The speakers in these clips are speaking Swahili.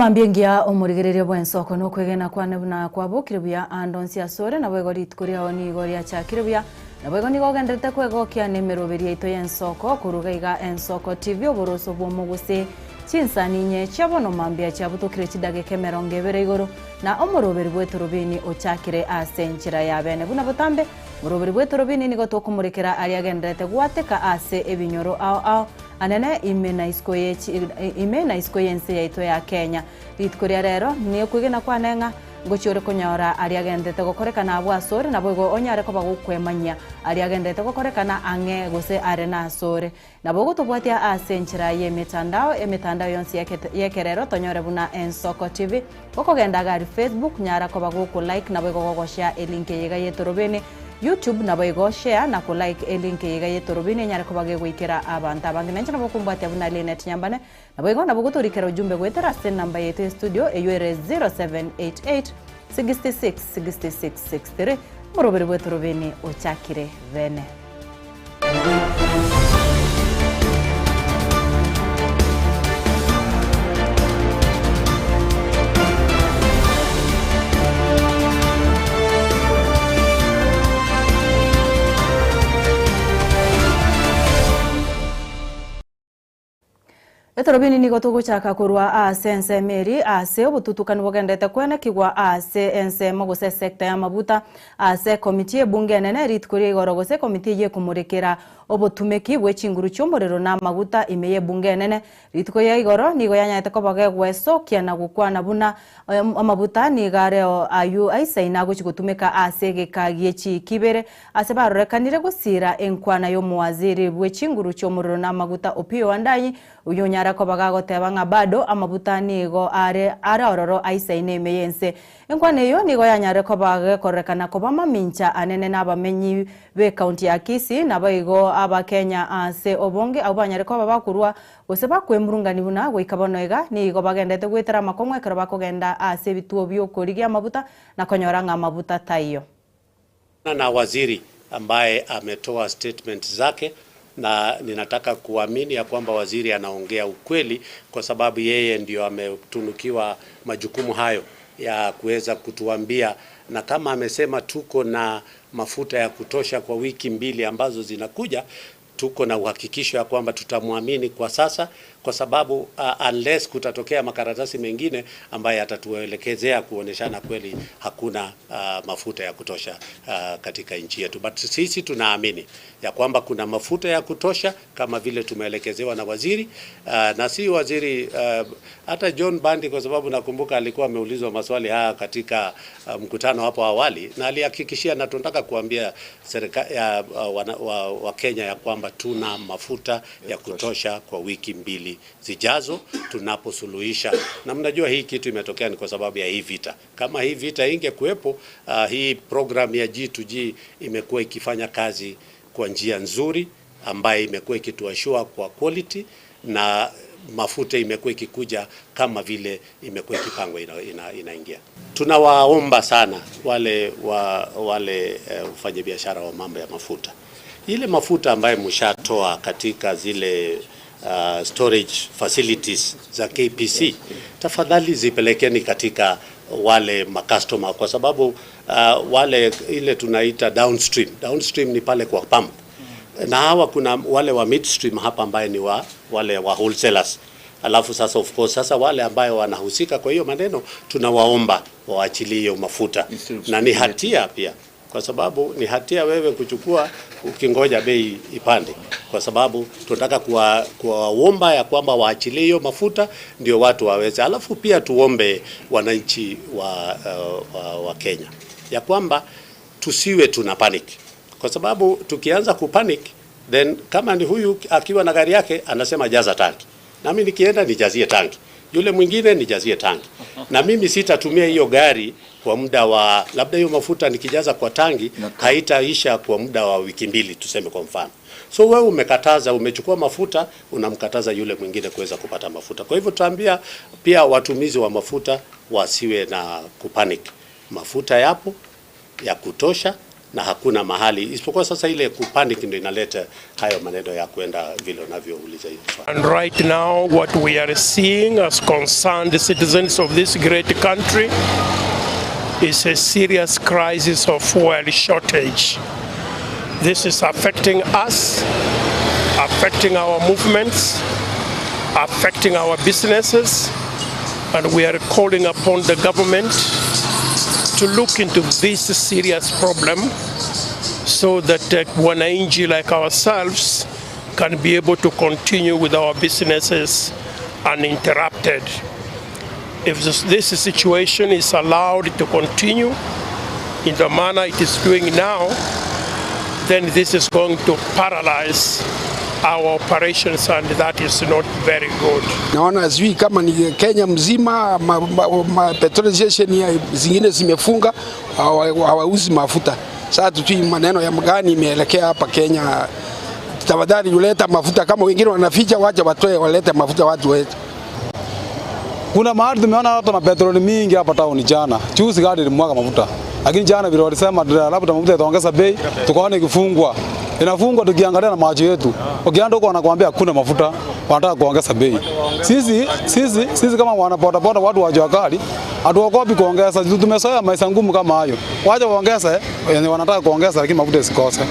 Namambiengia omurigereria bwensoko no kwegena kwane na kwabukire buya andonsi asore na bwego ritkuria oni goria chakire buya na bwego ni gogendete kwegokia nemeroberia ito yensoko kurugaiga ensoko TV oboroso bwo muguse chinsani nye chabono mambia chabutokire chidageke merongebere igoro na omuroberi bwetorobini ochakire asenchira yabene buna botambe muroberi bwetorobini nigo tokumurekera ari agendete gwateka ase ebinyoro ao anene imena iskoye nse yaito ya Kenya ritkuria rero ni kwigena kwanenga ngochore konyora ari agendete gokorekana abo asore na bwego onyare ko bagukwemanya ari agendete gokorekana ange gose are na asore na bwogo tobwatia asenchira emitandao yonsi yekerero tonyore buna Ensoko TV gokogenda gari Facebook nyara ko baguku like na bwego gogoshare elinke yega yetorobene YouTube na bwego share na ku like elinke yega yetorobene nyara ko bagegwikira abantu abangenenche na bokumbwatia buna Linet Nyambane na bwego na bwogo turikera ujumbe gwetera sen number yetu studio eyure 0788 66 66 63 murobere bwetorobene ochakire vene. Etorobini nigo tuguchaka kurwa ase meri ase obututukani bogendete kwene kigwa ase ense mogose sekta ya mabuta ase komiti bunge nene ritkuria igoro gose komiti ye kumurekera obutumeki bwechinguru cyomorero na maguta imeye bunge nene ritkuria igoro nigo yanyate ko bagegwesokia na gukwana buna amabuta ni gareo ayu aisaina guchigutumeka ase gekagie chikibere ase barorekanire gusira enkwana yo muwaziri bwechinguru cyomorero na maguta Opiyo Wandayi uyo nyara ko bagagoteba nga bado amabuta nigo are ororo aisaine meyense enkwane yo nigo yanyare ko bagakorekana ko bamamincha anene n'abamenyi be county ya Kisii na baigo aba Kenya ase obonge abanyare ko babakurwa gose bakwemurungani buna goikabonoega nigo bagendete gwetera makomwe kero bakogenda ase bituo byokorigia amabuta na konyoranga amabuta taiyo na waziri ambaye ametoa statement zake na ninataka kuamini ya kwamba waziri anaongea ukweli kwa sababu yeye ndio ametunukiwa majukumu hayo ya kuweza kutuambia, na kama amesema tuko na mafuta ya kutosha kwa wiki mbili ambazo zinakuja, tuko na uhakikisho ya kwamba tutamwamini kwa sasa kwa sababu unless kutatokea makaratasi mengine ambaye atatuelekezea kuoneshana kweli hakuna mafuta ya kutosha katika nchi yetu. But sisi tunaamini ya kwamba kuna mafuta ya kutosha kama vile tumeelekezewa na waziri na si waziri hata John Bandi, kwa sababu nakumbuka alikuwa ameulizwa maswali haya katika mkutano hapo awali na alihakikishia, na tunataka kuambia serikali wa Kenya ya kwamba tuna mafuta ya kutosha kwa wiki mbili zijazo tunaposuluhisha. Na mnajua hii kitu imetokea ni kwa sababu ya hii vita. Kama hii vita ingekuepo, hii program ya G2G imekuwa ikifanya kazi kwa njia nzuri ambaye imekuwa ikituashua kwa quality na mafuta imekuwa ikikuja kama vile imekuwa ikipangwa inaingia. Tunawaomba sana wale wafanyabiashara wa mambo ya mafuta, ile mafuta ambaye mshatoa katika zile storage facilities za KPC, tafadhali zipelekeni katika wale customer, kwa sababu wale ile tunaita downstream ni pale kwa pump, na hawa kuna wale wa midstream hapa ambaye ni wale wa wholesalers. Alafu sasa of course sasa wale ambayo wanahusika kwa hiyo maneno tunawaomba waachilie hiyo mafuta, na ni hatia pia, kwa sababu ni hatia wewe kuchukua ukingoja bei ipande, kwa sababu tunataka kuwaomba ya kwamba waachilie hiyo mafuta ndio watu waweze. Alafu pia tuombe wananchi wa Kenya ya kwamba tusiwe tuna panic, kwa sababu tukianza kupanic then kama ni huyu akiwa na gari yake anasema jaza tanki, na mimi nikienda nijazie tanki, yule mwingine nijazie tanki, na mimi sitatumia hiyo gari kwa muda wa labda hiyo mafuta nikijaza kwa tangi haitaisha kwa muda wa wiki mbili tuseme kwa mfano. So wewe umechukua mafuta, unamkataza yule mwingine kuweza kupata mafuta. Kwa hivyo tutaambia pia watumizi wa mafuta wasiwe na kupanic. Mafuta yapo ya kutosha na hakuna mahali isipokuwa sasa ile kupanic ndio inaleta hayo maneno ya kwenda vile unavyouliza hiyo swali. And right now what we are seeing as concerned citizens of this great country is a serious crisis of fuel shortage. This is affecting us, affecting our movements, affecting our businesses, and we are calling upon the government to look into this serious problem so that wananchi like ourselves can be able to continue with our businesses uninterrupted. If this situation is allowed to continue in the manner it is doing now, then this is going to paralyze our operations, and that is not very good. Naona sijui kama ni Kenya mzima petrol station zingine zimefunga, hawauzi mafuta. Sasa tutui maneno ya mgani imeelekea hapa Kenya. Tafadhali uleta mafuta, kama wengine wanaficha wacha watoe walete mafuta watu wetu. Kuna mahali tumeona hata mapetroli mingi hapa town jana. Juzi gari ilimwaga mafuta. Lakini jana vile walisema labda mafuta itaongeza bei, tukaona ikifungwa. Inafungwa tukiangalia na macho yetu. Ukienda huko wanakuambia hakuna mafuta, wanataka kuongeza bei. Sisi kama wanabodaboda watu wa Jogari, hatuogopi kuongeza. Tumezoea maisha ngumu kama hayo. Waje waongeze, wanataka kuongeza lakini mafuta isikose.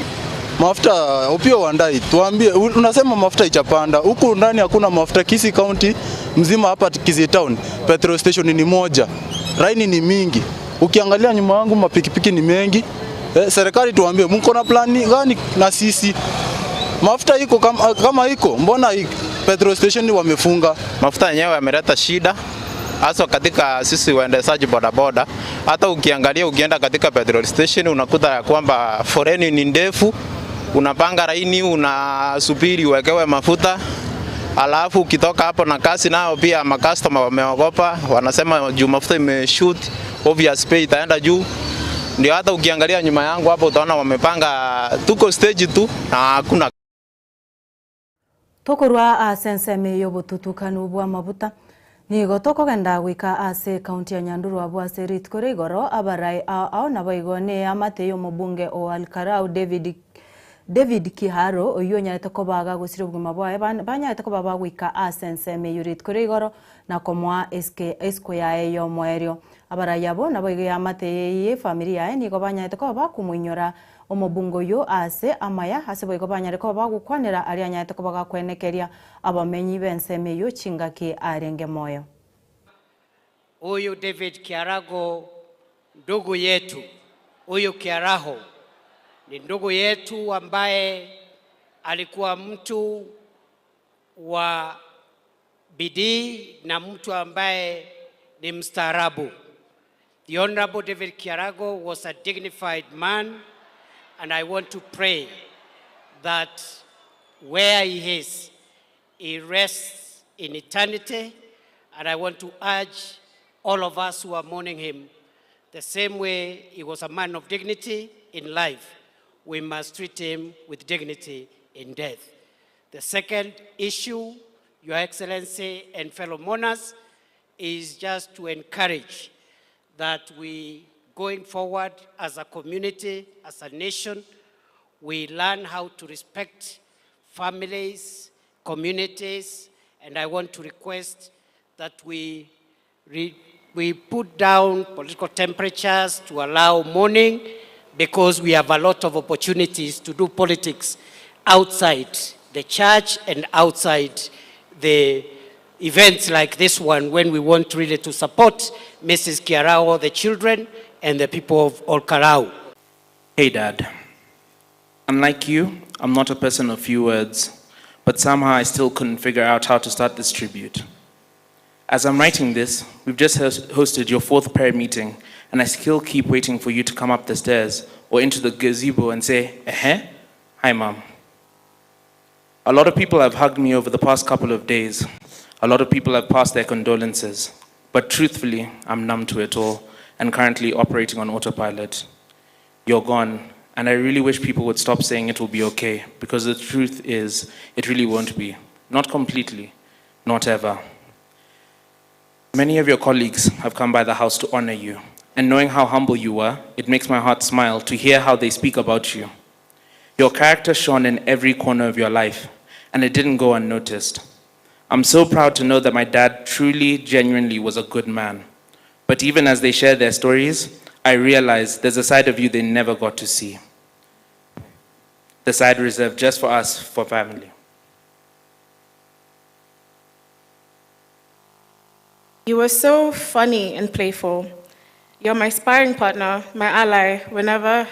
Mafuta upio Wandai, tuambie, unasema mafuta ichapanda. Huku ndani hakuna mafuta. Kisii County mzima hapa Kisii Town, petrol station ni moja. Raini ni mingi. Ukiangalia nyuma yangu mapikipiki ni mengi. Serikali tuambie, mko na plani gani na sisi? Mafuta iko kama iko, mbona petrol station wamefunga? Mafuta yenyewe yameleta shida hasa katika sisi waendeshaji bodaboda. Hata ukiangalia ukienda katika petrol station unakuta ya kwamba foreni ni ndefu, unapanga laini, unasubiri uwekewe mafuta. Alafu ukitoka hapo na kasi nao pia makastoma wameogopa, wanasema juu mafuta imeshoot, obvious pay itaenda juu. Ndio hata ukiangalia nyuma yangu hapo utaona wamepanga tuko stage tu na hakuna. Tokorwa asenseme yobututukanu bwa mabuta nigo tokogenda gwika ase county ya Nyanduru abwa serit kore igoro abarai ao nabaigone amateyo mubunge o Alkarau David Kiharo oyo nyarete ko baga gusira ubugima bwae banyarete ko baba gwika asenseme yurit kore igoro na komwa esko ya eyo mwerio abarai abo nabaige amateye familia yae nigo banyarete ko bakumuinyora omubungo yo ase amaya ase boigo banyarete ko bagukwanira ari anyarete ko bagakwenekeria abamenyi benseme yo chingaki arenge moyo. Huyu David Kiarago ndugu yetu, huyu Kiaraho ni ndugu yetu ambaye alikuwa mtu wa bidii na mtu ambaye ni mstaarabu. The Honorable David Kiarago was a dignified man, and I want to pray that where he is, he rests in eternity, and I want to urge all of us who are mourning him, the same way he was a man of dignity in life, we must treat him with dignity in death. The second issue, Your Excellency and fellow mourners, is just to encourage that we, going forward as a community, as a nation, we learn how to respect families, communities, and I want to request that we put down political temperatures to allow mourning, because we have a lot of opportunities to do politics outside the church and outside the events like this one, when we want really to support Mrs. Kiarao, the children, and the people of Olkarau. Hey Dad, unlike you, I'm not a person of few words, but somehow I still couldn't figure out how to start this tribute. As I'm writing this, we've just hosted your 4th prayer meeting, and I still keep waiting for you to come up the stairs or into the gazebo and say, hi Mom. A lot of people have hugged me over the past couple of days. A lot of people have passed their condolences. But truthfully, I'm numb to it all and currently operating on autopilot. You're gone, and I really wish people would stop saying it will be okay, because the truth is, it really won't be. Not completely, not ever. Many of your colleagues have come by the house to honor you, and knowing how humble you were, it makes my heart smile to hear how they speak about you. Your character shone in every corner of your life, and it didn't go unnoticed. I'm so proud to know that my dad truly, genuinely was a good man. But even as they share their stories, I realize there's a side of you they never got to see. The side reserved just for us, for family. You were so funny and playful. You're my sparring partner, my ally, whenever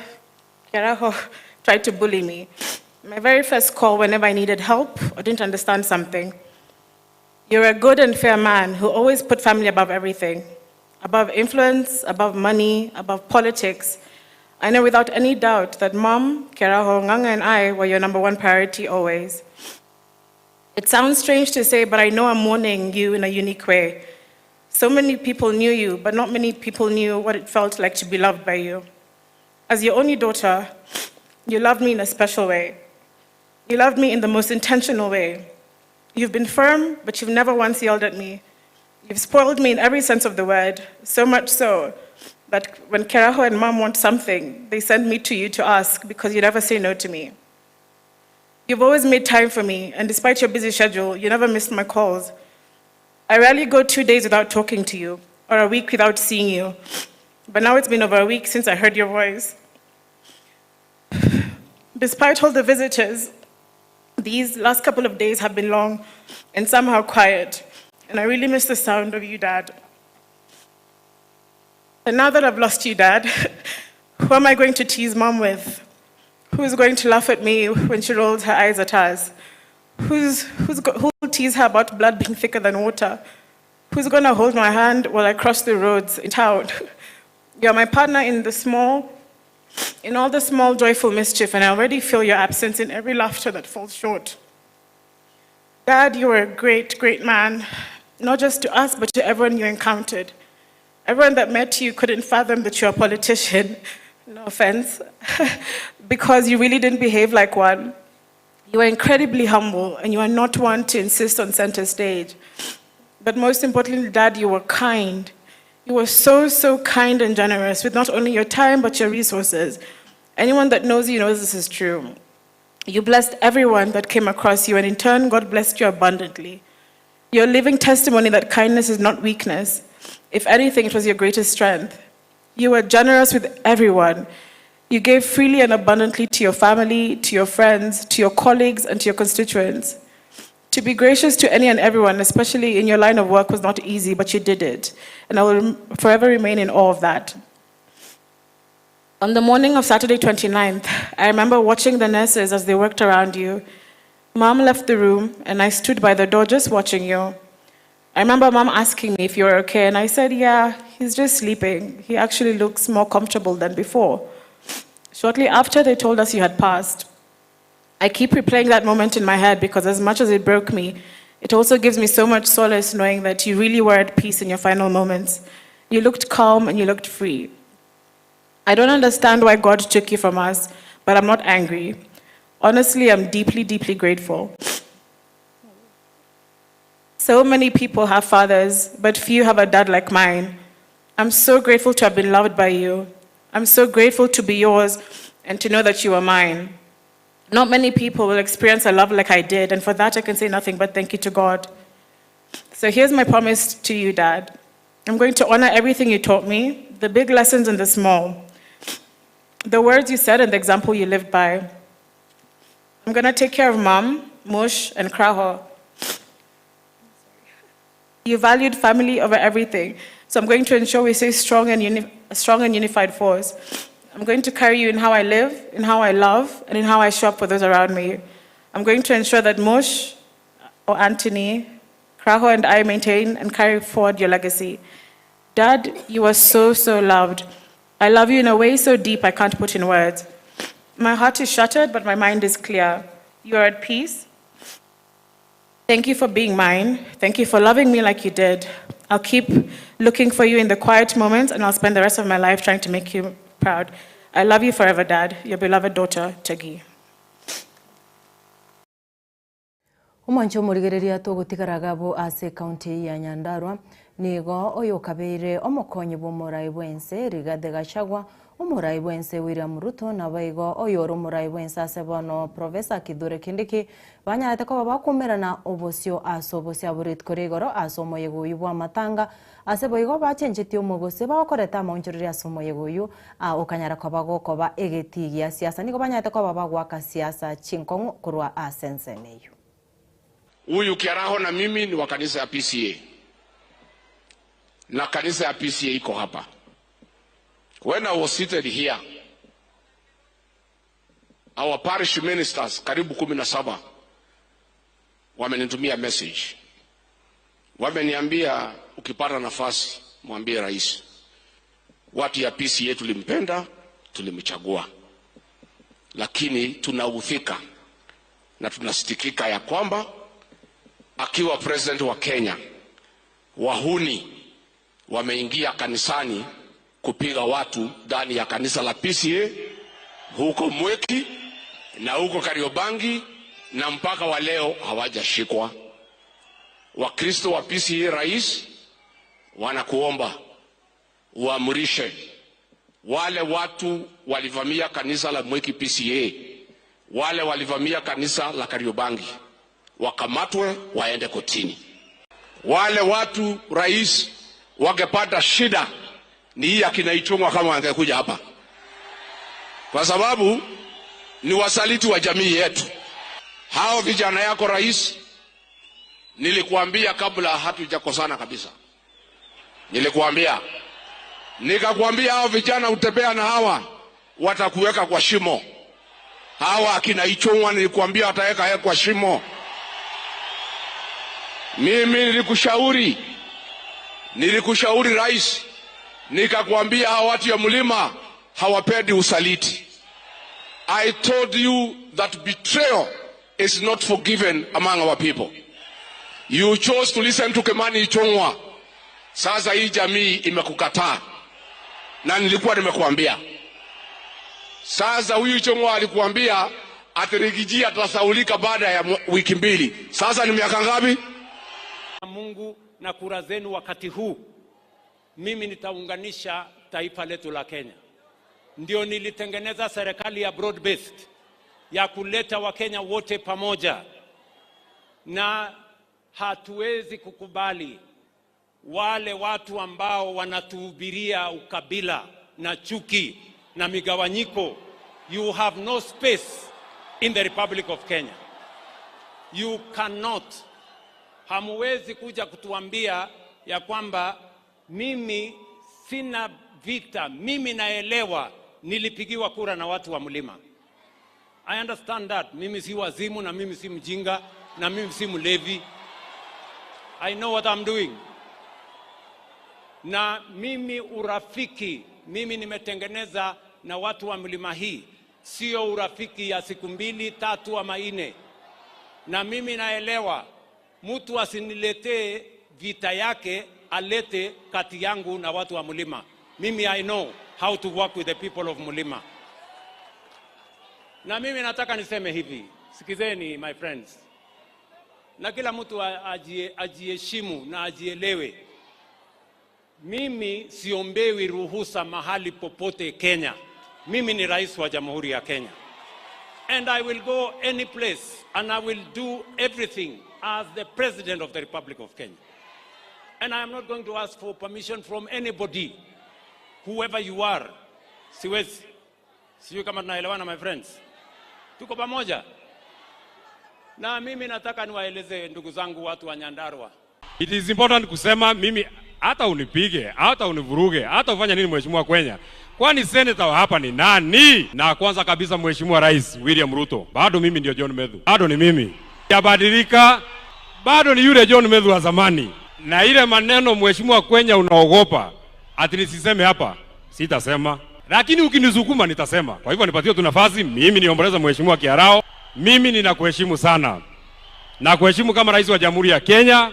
Kiaraho tried to bully me. My very first call whenever I needed help or didn't understand something. You're a good and fair man who always put family above everything. Above influence, above money, above politics. I know without any doubt that Mom, Kiaraho, Nganga, and I were your number one priority always. It sounds strange to say, but I know I'm mourning you in a unique way. So many people knew you, but not many people knew what it felt like to be loved by you. As your only daughter, you loved me in a special way. You loved me in the most intentional way. You've been firm, but you've never once yelled at me. You've spoiled me in every sense of the word, so much so that when Kiaraho and Mom want something, they send me to you to ask because you never say no to me. You've always made time for me, and despite your busy schedule, you never missed my calls. I rarely go 2 days without talking to you, or a week without seeing you. But now it's been over a week since I heard your voice. Despite all the visitors, these last couple of days have been long and somehow quiet, and I really miss the sound of you, Dad. And now that I've lost you, Dad, who am I going to tease Mom with? Who's going to laugh at me when she rolls her eyes at us? Who'll tease her about blood being thicker than water? Who's going to hold my hand while I cross the roads in town? You're my partner in all the small joyful mischief, and I already feel your absence in every laughter that falls short. Dad, you were a great, great man, not just to us, but to everyone you encountered. Everyone that met you couldn't fathom that you're a politician, no offense, because you really didn't behave like one. You are incredibly humble, and you are not one to insist on center stage. But most importantly, Dad, you were kind. You were so, so kind and generous with not only your time, but your resources. Anyone that knows you knows this is true. You blessed everyone that came across you, and in turn, God blessed you abundantly. You're a living testimony that kindness is not weakness. If anything, it was your greatest strength. You were generous with everyone. You gave freely and abundantly to your family, to your friends, to your colleagues, and to your constituents. To be gracious to any and everyone, especially in your line of work, was not easy, but you did it. And I will forever remain in awe of that. On the morning of Saturday 29th, I remember watching the nurses as they worked around you. Mom left the room, and I stood by the door just watching you. I remember Mom asking me if you were okay, and I said, yeah, he's just sleeping. He actually looks more comfortable than before. Shortly after, they told us you had passed. I keep replaying that moment in my head because as much as it broke me, it also gives me so much solace knowing that you really were at peace in your final moments. You looked calm and you looked free. I don't understand why God took you from us, but I'm not angry. Honestly, I'm deeply, deeply grateful. So many people have fathers, but few have a dad like mine. I'm so grateful to have been loved by you. I'm so grateful to be yours and to know that you are mine. Not many people will experience a love like I did, and for that I can say nothing but thank you to God. So here's my promise to you, Dad. I'm going to honor everything you taught me, the big lessons and the small, the words you said and the example you lived by. I'm going to take care of Mom, Mush, and Kraho. You valued family over everything, so I'm going to ensure we stay strong and unified force. I'm going to carry you in how I live, in how I love, and in how I show up for those around me. I'm going to ensure that Mush, or Anthony, Kraho, and I maintain and carry forward your legacy. Dad, you are so, so loved. I love you in a way so deep I can't put in words. My heart is shattered, but my mind is clear. You are at peace. Thank you for being mine. Thank you for loving me like you did. I'll keep looking for you in the quiet moments, and I'll spend the rest of my life trying to make you proud. I love you forever, Dad. Your beloved daughter, Tegi. Umancho murigereria tugutigaraga bo ase county ya Nyandarua nigo oyo kabere omokonyi bw'omurai bwense Rigathi Gachagua omurai bwense William Ruto na baigo oyo omurai bwense ase bono Professor Kithure Kindiki banyarete ko bakumerana obosio asobosya burit korigoro asomoyego yibwa matanga ase boigo bachenjeti omogose bakoreta monjoriri asomoyego yu okanyara ko bagokoba egetigia siasa nigo banyarete ko bagwaka siasa chinkongo kurwa asenseneyo. Huyu Kiaraho na mimi ni wa kanisa ya PCA. Na kanisa ya PCA iko hapa. When I was seated here, our parish ministers karibu 17 wamenitumia message. Wameniambia ukipata nafasi mwambie rais. Watu ya PCA tulimpenda, tulimchagua. Lakini tunaudhika na tunasitikika ya kwamba akiwa president wa Kenya, wahuni wameingia kanisani kupiga watu ndani ya kanisa la PCA huko Mweki na huko Kariobangi, na mpaka wa leo hawajashikwa. Wakristo wa PCA, rais, wanakuomba uamrishe wale watu walivamia kanisa la Mweki PCA, wale walivamia kanisa la Kariobangi, wakamatwe waende kotini. Wale watu, rais, wangepata shida ni hii akina Ichung'wa kama wangekuja hapa, kwa sababu ni wasaliti wa jamii yetu. Hao vijana yako rais, nilikuambia kabla hatujakosana kabisa, nikakwambia hao vijana utembea na hawa watakuweka kwa shimo. Hawa akina Ichung'wa nilikuambia wataweka kwa shimo. Mimi nilikushauri rais, nikakwambia hawa watu ya mlima hawapendi usaliti. I told you that betrayal is not forgiven among our people. You chose to listen to Kimani Ichung'wa. Sasa hii jamii imekukataa. Na nilikuwa nimekuambia. Sasa huyu Ichung'wa alikuambia atirigiji atasaulika baada ya wiki 2. Sasa ni miaka ngapi? Mungu na kura zenu wakati huu, mimi nitaunganisha taifa letu la Kenya. Ndio nilitengeneza serikali ya broad based ya kuleta Wakenya wote pamoja, na hatuwezi kukubali wale watu ambao wanatuhubiria ukabila na chuki na migawanyiko. You have no space in the Republic of Kenya. You cannot. Hamuwezi kuja kutuambia ya kwamba mimi sina vita. Mimi naelewa nilipigiwa kura na watu wa mlima. I understand that. Mimi si wazimu na mimi si mjinga na mimi si mlevi. I know what I'm doing. Na mimi urafiki, mimi nimetengeneza na watu wa mlima hii, sio urafiki ya siku 2, 3 ama 4. Na mimi naelewa mtu asiniletee vita yake alete kati yangu na watu wa mlima. Mimi I know how to work with the people of mlima. Na mimi nataka niseme hivi, sikizeni my friends. Na kila mtu ajiheshimu na ajielewe. Mimi siombewi ruhusa mahali popote Kenya. Mimi ni rais wa Jamhuri ya Kenya. And I will go any place and I will do everything as the President of the Republic of Kenya. And I am not going to ask for permission from anybody, whoever you are. Siwezi. Sijui kama tunaelewana my friends. Tuko pamoja. Na mimi nataka niwaeleze ndugu zangu watu wa Nyandarua. It is important kusema mimi hata unipige, hata univuruge, hata ufanya nini mheshimiwa Kenya. Kwani senator wa hapa ni nani? Na kwanza kabisa mheshimiwa Rais William Ruto. Bado mimi ndio John Medhu. Bado ni mimi. Yabadilika. Bado ni yule John Medhu wa zamani. Na ile maneno mheshimiwa Kenya unaogopa ati nisiseme hapa, sitasema. Lakini ukinisukuma nitasema. Kwa hivyo nipatie tu nafasi, mimi niomboleza mheshimiwa Kiarao. Mimi ninakuheshimu sana. Na kuheshimu kama rais wa Jamhuri ya Kenya,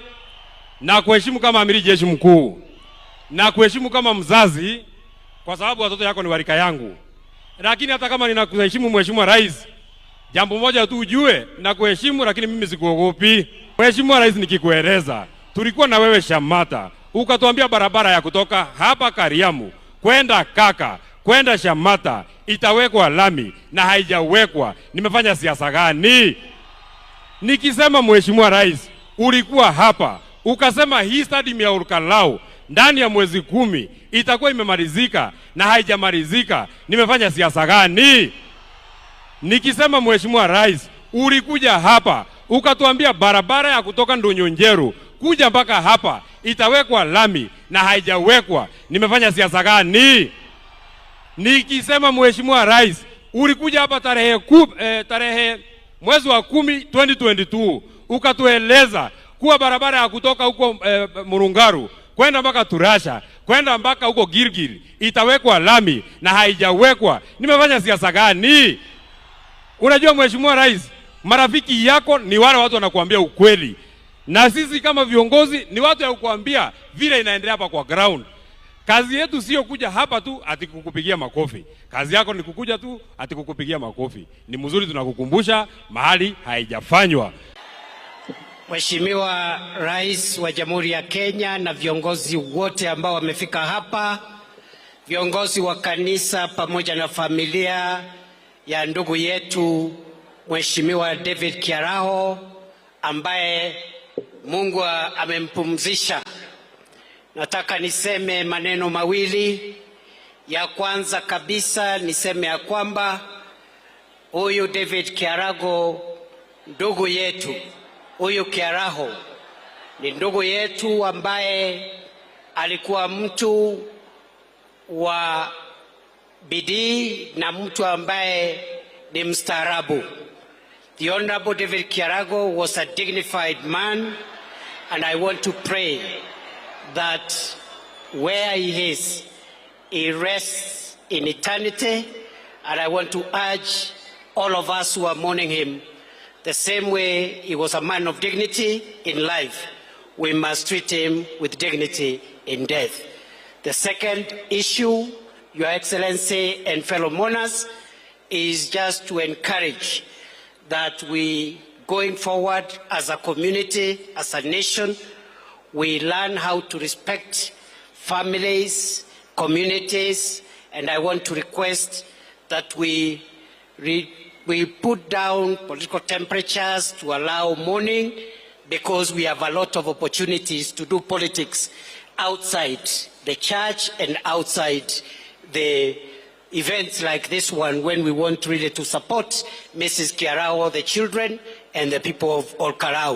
na kuheshimu kama amiri jeshi mkuu, na kuheshimu kama mzazi kwa sababu watoto yako ni warika yangu. Lakini hata kama ninakuheshimu mheshimiwa rais, jambo moja tu ujue, nakuheshimu lakini mimi sikuogopi. Mheshimiwa Rais, nikikueleza tulikuwa na wewe Shamata, ukatuambia barabara ya kutoka hapa Kariamu kwenda Kaka kwenda Shamata itawekwa lami na haijawekwa. Nimefanya siasa gani? Nikisema Mheshimiwa Rais, ulikuwa hapa ukasema hii stadium ya Olkalau ndani ya mwezi 10 itakuwa imemalizika na haijamalizika. Nimefanya siasa gani? Nikisema Mheshimiwa Rais, ulikuja hapa ukatuambia barabara ya kutoka Ndonyonjeru kuja mpaka hapa itawekwa lami na haijawekwa. Nimefanya siasa gani? Nikisema Mheshimiwa Rais, ulikuja hapa tarehe mwezi wa 10 2022 ukatueleza kuwa barabara ya kutoka huko Murungaru kwenda mpaka Turasha kwenda mpaka huko Girgiri itawekwa lami na haijawekwa. Nimefanya siasa gani? Unajua Mheshimiwa Rais, marafiki yako ni wale watu wanakuambia ukweli, na sisi kama viongozi ni watu ya kukuambia vile inaendelea hapa kwa ground. Kazi yetu sio kuja hapa tu ati kukupigia makofi. Kazi yako ni kukuja tu ati kukupigia makofi. Ni mzuri tunakukumbusha mahali haijafanywa. Mheshimiwa Rais wa Jamhuri ya Kenya na viongozi wote ambao wamefika hapa, viongozi wa kanisa pamoja na familia ya ndugu yetu Mheshimiwa David Kiaraho ambaye Mungu amempumzisha. Nataka niseme maneno mawili. Ya kwanza kabisa niseme ya kwamba huyu David Kiarago ndugu yetu, huyu Kiaraho ni ndugu yetu ambaye alikuwa mtu wa bidii na mtu ambaye ni mstaarabu. The Honorable David Kiarago was a dignified man, and I want to pray that where he is, he rests in eternity. And I want to urge all of us who are mourning him, the same way he was a man of dignity in life, we must treat him with dignity in death. The second issue, Your Excellency and fellow mourners, is just to encourage that we, going forward as a community, as a nation, we learn how to respect families, communities, and I want to request that we put down political temperatures to allow mourning, because we have a lot of opportunities to do politics outside the church and outside the events like this one, when we want really to support Mrs. Kiaraho, the children, and the people of Olkalau.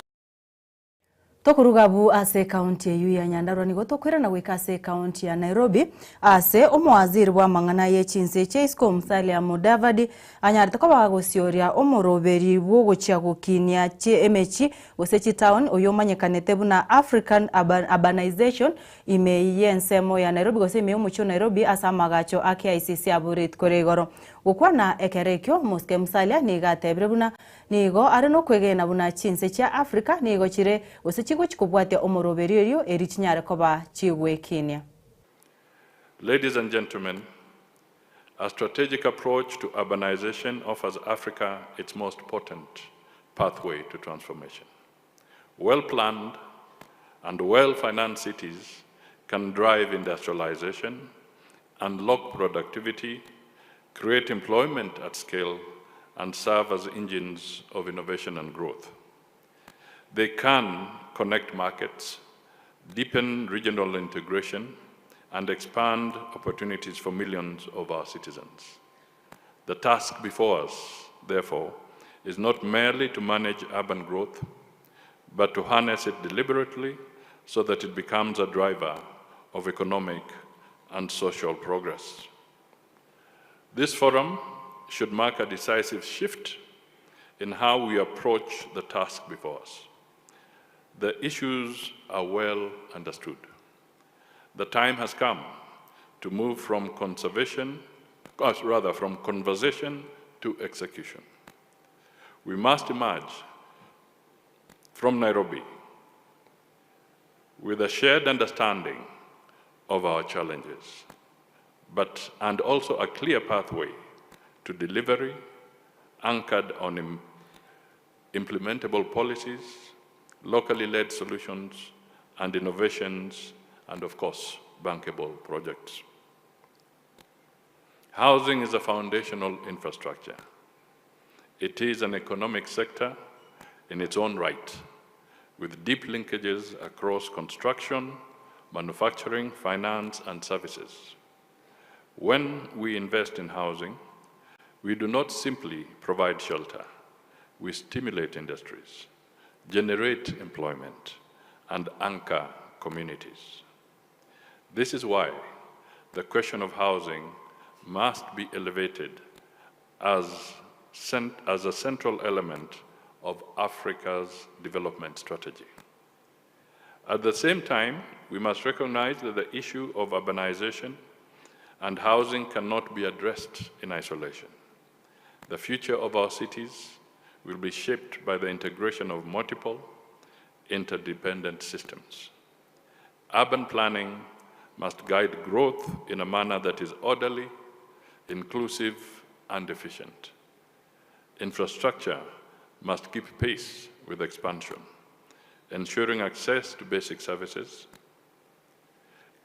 Tokurugabu ase county ya Nyandarua nigo tokwira na gwika ase county ya Nairobi ase omwaziri wa mang'ana y'echinse Chaisco Musalia Mudavadi anyarite ko bagocioria omoroberi bwo gochiagokinia emechi gosechi town oyomanyekanete buna African Urbanization imeyensemo ya Nairobi goseme omucho Nairobi asa magacho AKICC aburit koregoro gukwana ekerekyo Muske Musalia nigatebire buna nigo ari no kwegena buna chinse cha Africa nigo chire gosechigo chikobwatia omoroberi erio erichinyare koba chigwe Kenya. Ladies and gentlemen, a strategic approach to urbanization offers Africa its most potent pathway to transformation. Well-planned and well-financed cities can drive industrialization, unlock productivity, create employment at scale, and serve as engines of innovation and growth. They can connect markets, deepen regional integration, and expand opportunities for millions of our citizens. The task before us, therefore, is not merely to manage urban growth, but to harness it deliberately so that it becomes a driver of economic and social progress. This forum should mark a decisive shift in how we approach the task before us. The issues are well understood. The time has come to move from conversation to execution. We must emerge from Nairobi with a shared understanding of our challenges, and also a clear pathway to delivery anchored on implementable policies, locally led solutions, and innovations and of course, bankable projects. Housing is a foundational infrastructure. It is an economic sector in its own right, with deep linkages across construction, manufacturing, finance, and services. When we invest in housing, we do not simply provide shelter. We stimulate industries, generate employment, and anchor communities. This is why the question of housing must be elevated as a central element of Africa's development strategy. At the same time, we must recognize that the issue of urbanization and housing cannot be addressed in isolation. The future of our cities will be shaped by the integration of multiple, interdependent systems. Urban planning must guide growth in a manner that is orderly, inclusive, and efficient. Infrastructure must keep pace with expansion, ensuring access to basic services.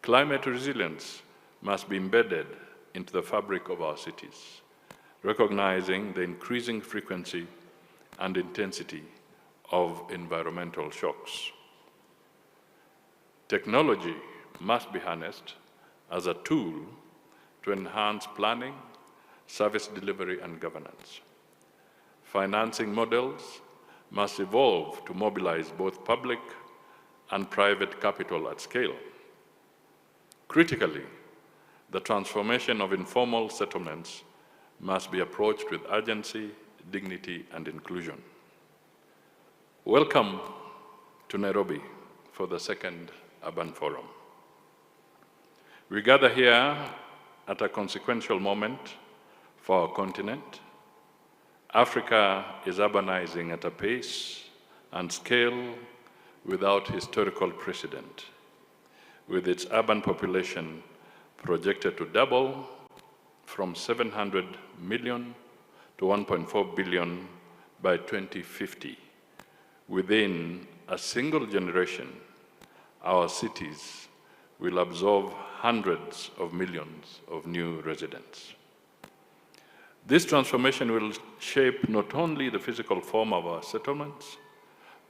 Climate resilience must be embedded into the fabric of our cities, recognizing the increasing frequency and intensity of environmental shocks. Technology must be harnessed as a tool to enhance planning, service delivery, and governance. Financing models must evolve to mobilize both public and private capital at scale. Critically, the transformation of informal settlements must be approached with urgency, dignity, and inclusion. Welcome to Nairobi for the second Urban Forum. We gather here at a consequential moment for our continent. Africa is urbanizing at a pace and scale without historical precedent, with its urban population projected to double from 700 million to 1.4 billion by 2050. Within a single generation, our cities will absorb hundreds of millions of new residents. This transformation will shape not only the physical form of our settlements,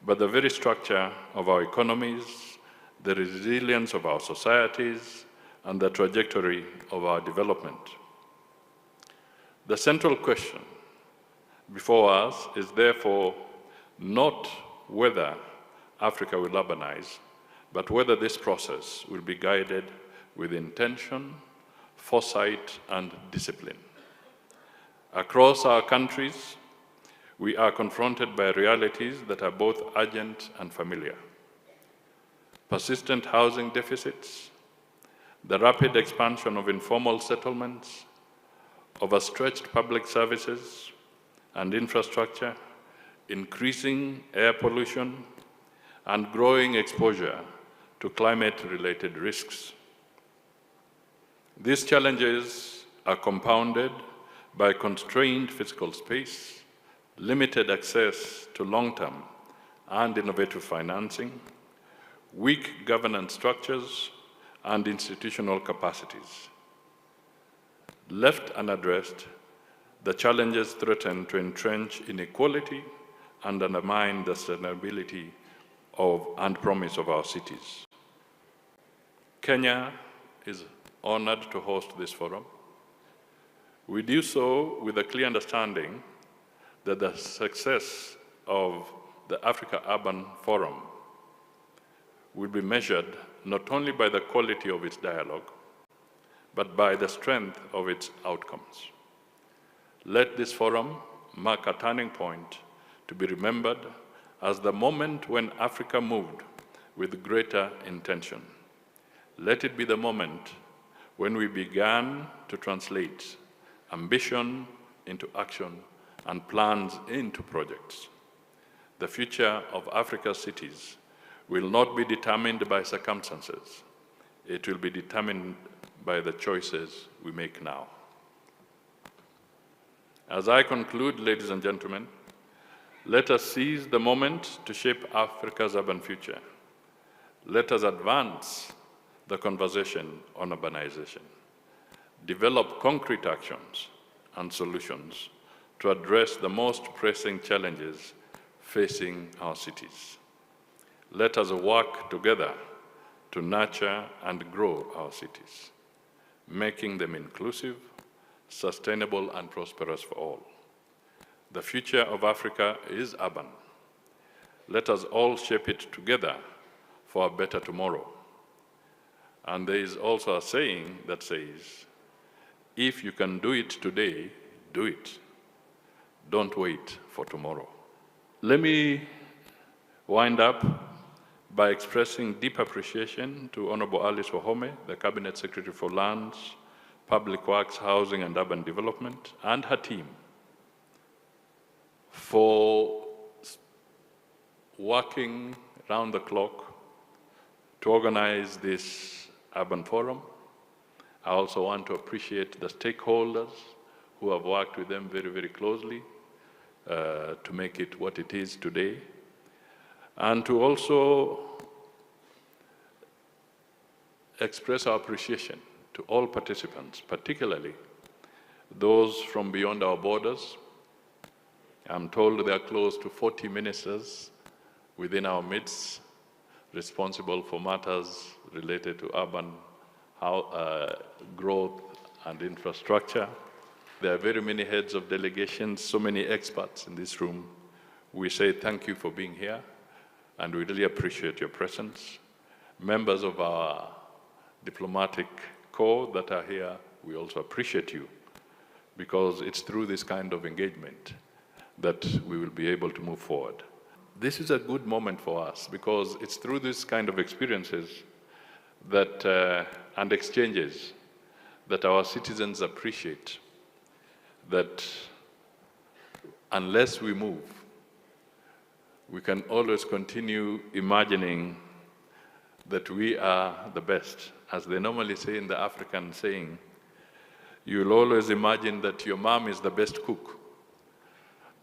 but the very structure of our economies, the resilience of our societies, and the trajectory of our development. The central question before us is therefore not whether Africa will urbanize, but whether this process will be guided with intention, foresight, and discipline. Across our countries, we are confronted by realities that are both urgent and familiar. Persistent housing deficits, the rapid expansion of informal settlements, overstretched public services and infrastructure, increasing air pollution, and growing exposure to climate-related risks. These challenges are compounded by constrained physical space, limited access to long-term and innovative financing, weak governance structures, and institutional capacities. Left unaddressed, the challenges threaten to entrench inequality and undermine the sustainability and promise of our cities. Kenya is honored to host this forum. We do so with a clear understanding that the success of the Africa Urban Forum will be measured not only by the quality of its dialogue, but by the strength of its outcomes. Let this forum mark a turning point to be remembered as the moment when Africa moved with greater intention. Let it be the moment when we began to translate ambition into action and plans into projects. The future of Africa's cities will not be determined by circumstances. It will be determined by the choices we make now. As I conclude, ladies and gentlemen, let us seize the moment to shape Africa's urban future. Let us advance the conversation on urbanization. Develop concrete actions and solutions to address the most pressing challenges facing our cities. Let us work together to nurture and grow our cities, making them inclusive, sustainable, and prosperous for all. The future of Africa is urban. Let us all shape it together for a better tomorrow. And there is also a saying that says, if you can do it today, do it. Don't wait for tomorrow. Let me wind up by expressing deep appreciation to Honorable Alice Wahome, the Cabinet Secretary for Lands, Public Works, Housing and Urban Development, and her team for working round the clock to organize this urban forum. I also want to appreciate the stakeholders who have worked with them very, very closely to make it what it is today, and to also express our appreciation to all participants, particularly those from beyond our borders. I'm told there are close to 40 ministers within our midst responsible for matters related to urban growth and infrastructure. There are very many heads of delegations, so many experts in this room. We say thank you for being here, and we really appreciate your presence. Members of our diplomatic corps that are here, we also appreciate you, because it's through this kind of engagement that we will be able to move forward. This is a good moment for us, because it's through this kind of experiences that, and exchanges that our citizens appreciate that unless we move, we can always continue imagining that we are the best. As they normally say in the African saying, you'll always imagine that your mom is the best cook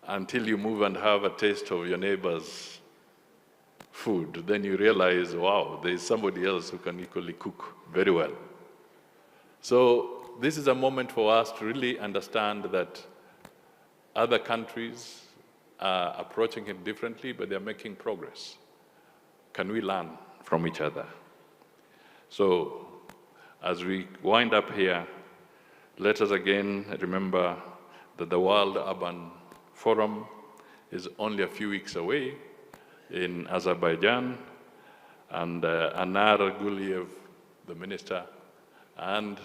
until you move and have a taste of your neighbor's food. Then you realize, wow, there is somebody else who can equally cook very well. So this is a moment for us to really understand that other countries are approaching it differently, but they're making progress. Can we learn from each other? So as we wind up here, let us again remember that the World Urban Forum is only a few weeks away in Azerbaijan, and Anar Guliev, the minister, and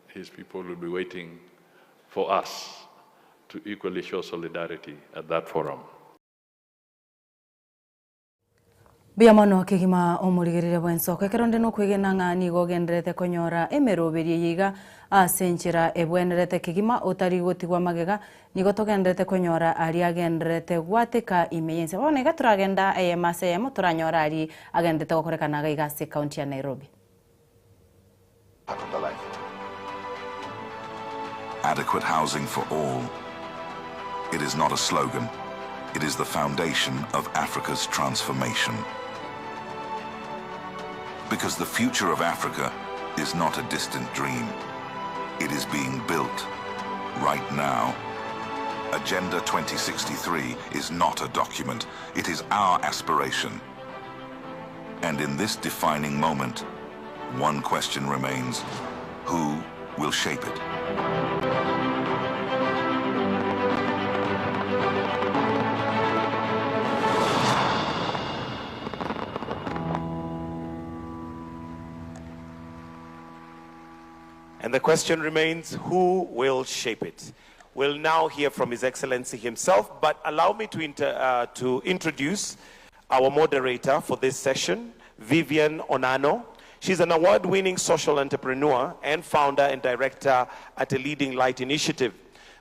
his people will be waiting for us to equally show solidarity at that forum. Biamono kigima omurigirire bwensoko ekeronde no kwigena ng'ani gogenderete konyora emeroberie yiga asenchira ebwenerete kigima otari gotigwa magega nigo togenderete konyora ari agenderete gwatika imeyense bone gaturagenda mase turanyora ari agendete gokorekana gaiga county ya Nairobi. Adequate housing for all. It is not a slogan. It is the foundation of Africa's transformation. Because the future of Africa is not a distant dream. It is being built right now. Agenda 2063 is not a document. It is our aspiration. And in this defining moment, one question remains: who will shape it? And the question remains, who will shape it? We'll now hear from His Excellency himself, but allow me to introduce our moderator for this session, Vivian Onano. She's an award-winning social entrepreneur and founder and director at a Leading Light initiative.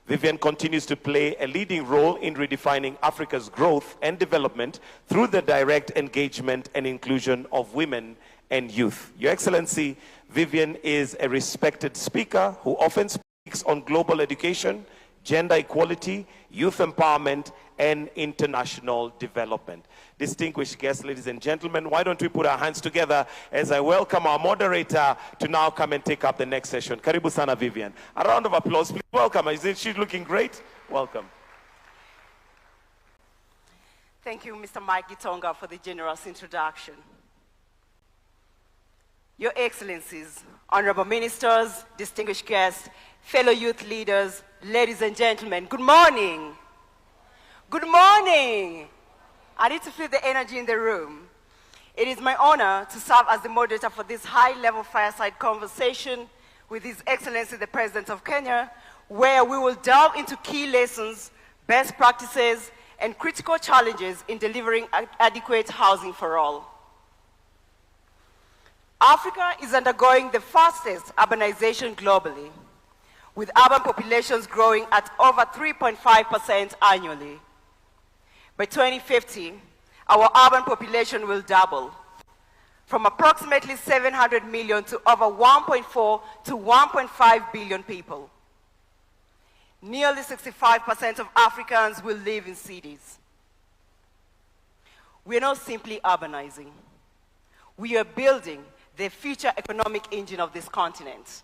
Vivian continues to play a leading role in redefining Africa's growth and development through the direct engagement and inclusion of women and youth. Your Excellency, Vivian is a respected speaker who often speaks on global education, gender equality, youth empowerment, and international development. Distinguished guests, ladies and gentlemen, why don't we put our hands together as I welcome our moderator to now come and take up the next session. Karibu sana, Vivian. A round of applause, please. Welcome. Isn't she looking great? Welcome. Thank you, Mr. Mike Gitonga, for the generous introduction. Your Excellencies, honorable ministers, distinguished guests, fellow youth leaders, ladies and gentlemen, good morning. Good morning. I need to feel the energy in the room. It is my honor to serve as the moderator for this high-level fireside conversation with His Excellency the President of Kenya, where we will delve into key lessons, best practices, and critical challenges in delivering adequate housing for all. Africa is undergoing the fastest urbanization globally, with urban populations growing at over 3.5% annually. By 2050, our urban population will double, from approximately 700 million to over 1.4 to 1.5 billion people. Nearly 65% of Africans will live in cities. We are not simply urbanizing. We are building the future economic engine of this continent.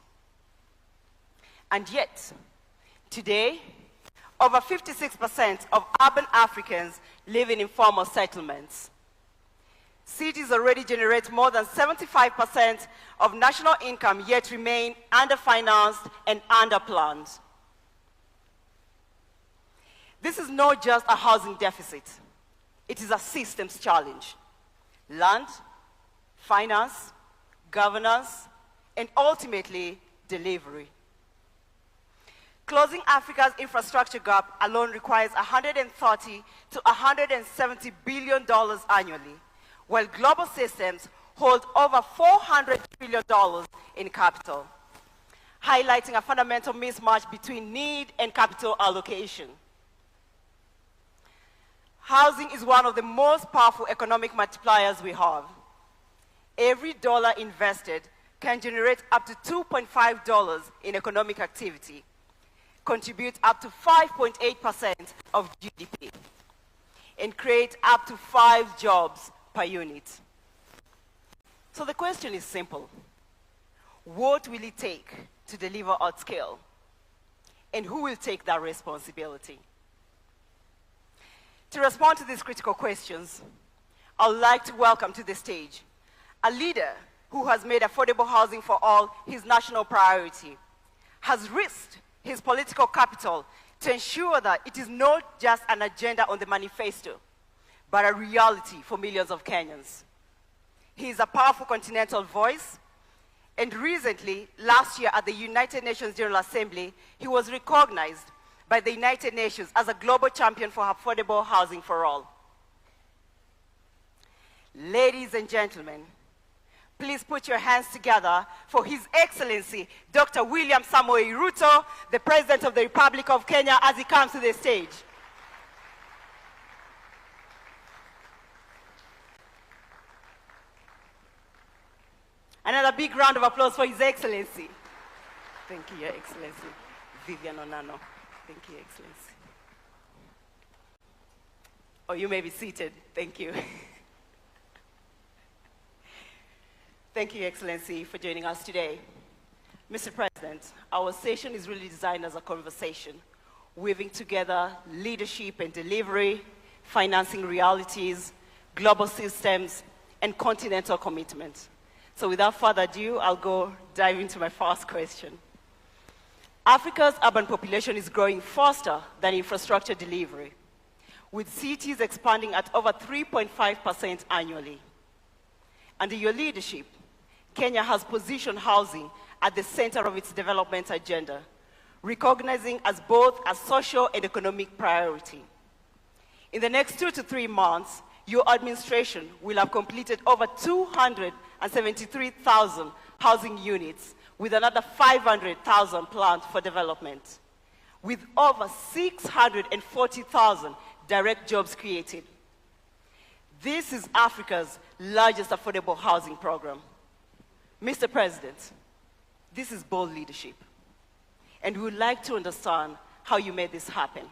And yet, today, over 56% of urban Africans live in informal settlements. Cities already generate more than 75% of national income, yet remain underfinanced and underplanned. This is not just a housing deficit. It is a systems challenge. Land, finance, governance, and ultimately, delivery. Closing Africa's infrastructure gap alone requires $130 to $170 billion annually, while global systems hold over $400 billion in capital, highlighting a fundamental mismatch between need and capital allocation. Housing is one of the most powerful economic multipliers we have. Every dollar invested can generate up to $2.5 in economic activity, contribute up to 5.8% of GDP, and create up to 5 jobs per unit. So the question is simple. What will it take to deliver at scale? And who will take that responsibility? To respond to these critical questions, I would like to welcome to the stage a leader who has made affordable housing for all his national priority, has risked his political capital to ensure that it is not just an agenda on the manifesto, but a reality for millions of Kenyans. He is a powerful continental voice, and recently, last year at the United Nations General Assembly, he was recognized by the United Nations as a global champion for affordable housing for all. Ladies and gentlemen, please put your hands together for His Excellency, Dr. William Samoei Ruto, the President of the Republic of Kenya, as he comes to the stage. Another big round of applause for His Excellency. Thank you, Your Excellency. Vivian Onano. Thank you, Your Excellency. Oh, you may be seated. Thank you. Thank you, Your Excellency, for joining us today. Mr. President, our session is really designed as a conversation, weaving together leadership and delivery, financing realities, global systems, and continental commitment. So without further ado, I'll dive into my first question. Africa's urban population is growing faster than infrastructure delivery, with cities expanding at over 3.5% annually. Under your leadership, Kenya has positioned housing at the center of its development agenda, recognizing as both a social and economic priority. In the next 2 to 3 months, your administration will have completed over 273,000 housing units, with another 500,000 planned for development, with over 640,000 direct jobs created. This is Africa's largest affordable housing program. Mr. President, this is bold leadership, and we would like to understand how you made this happen.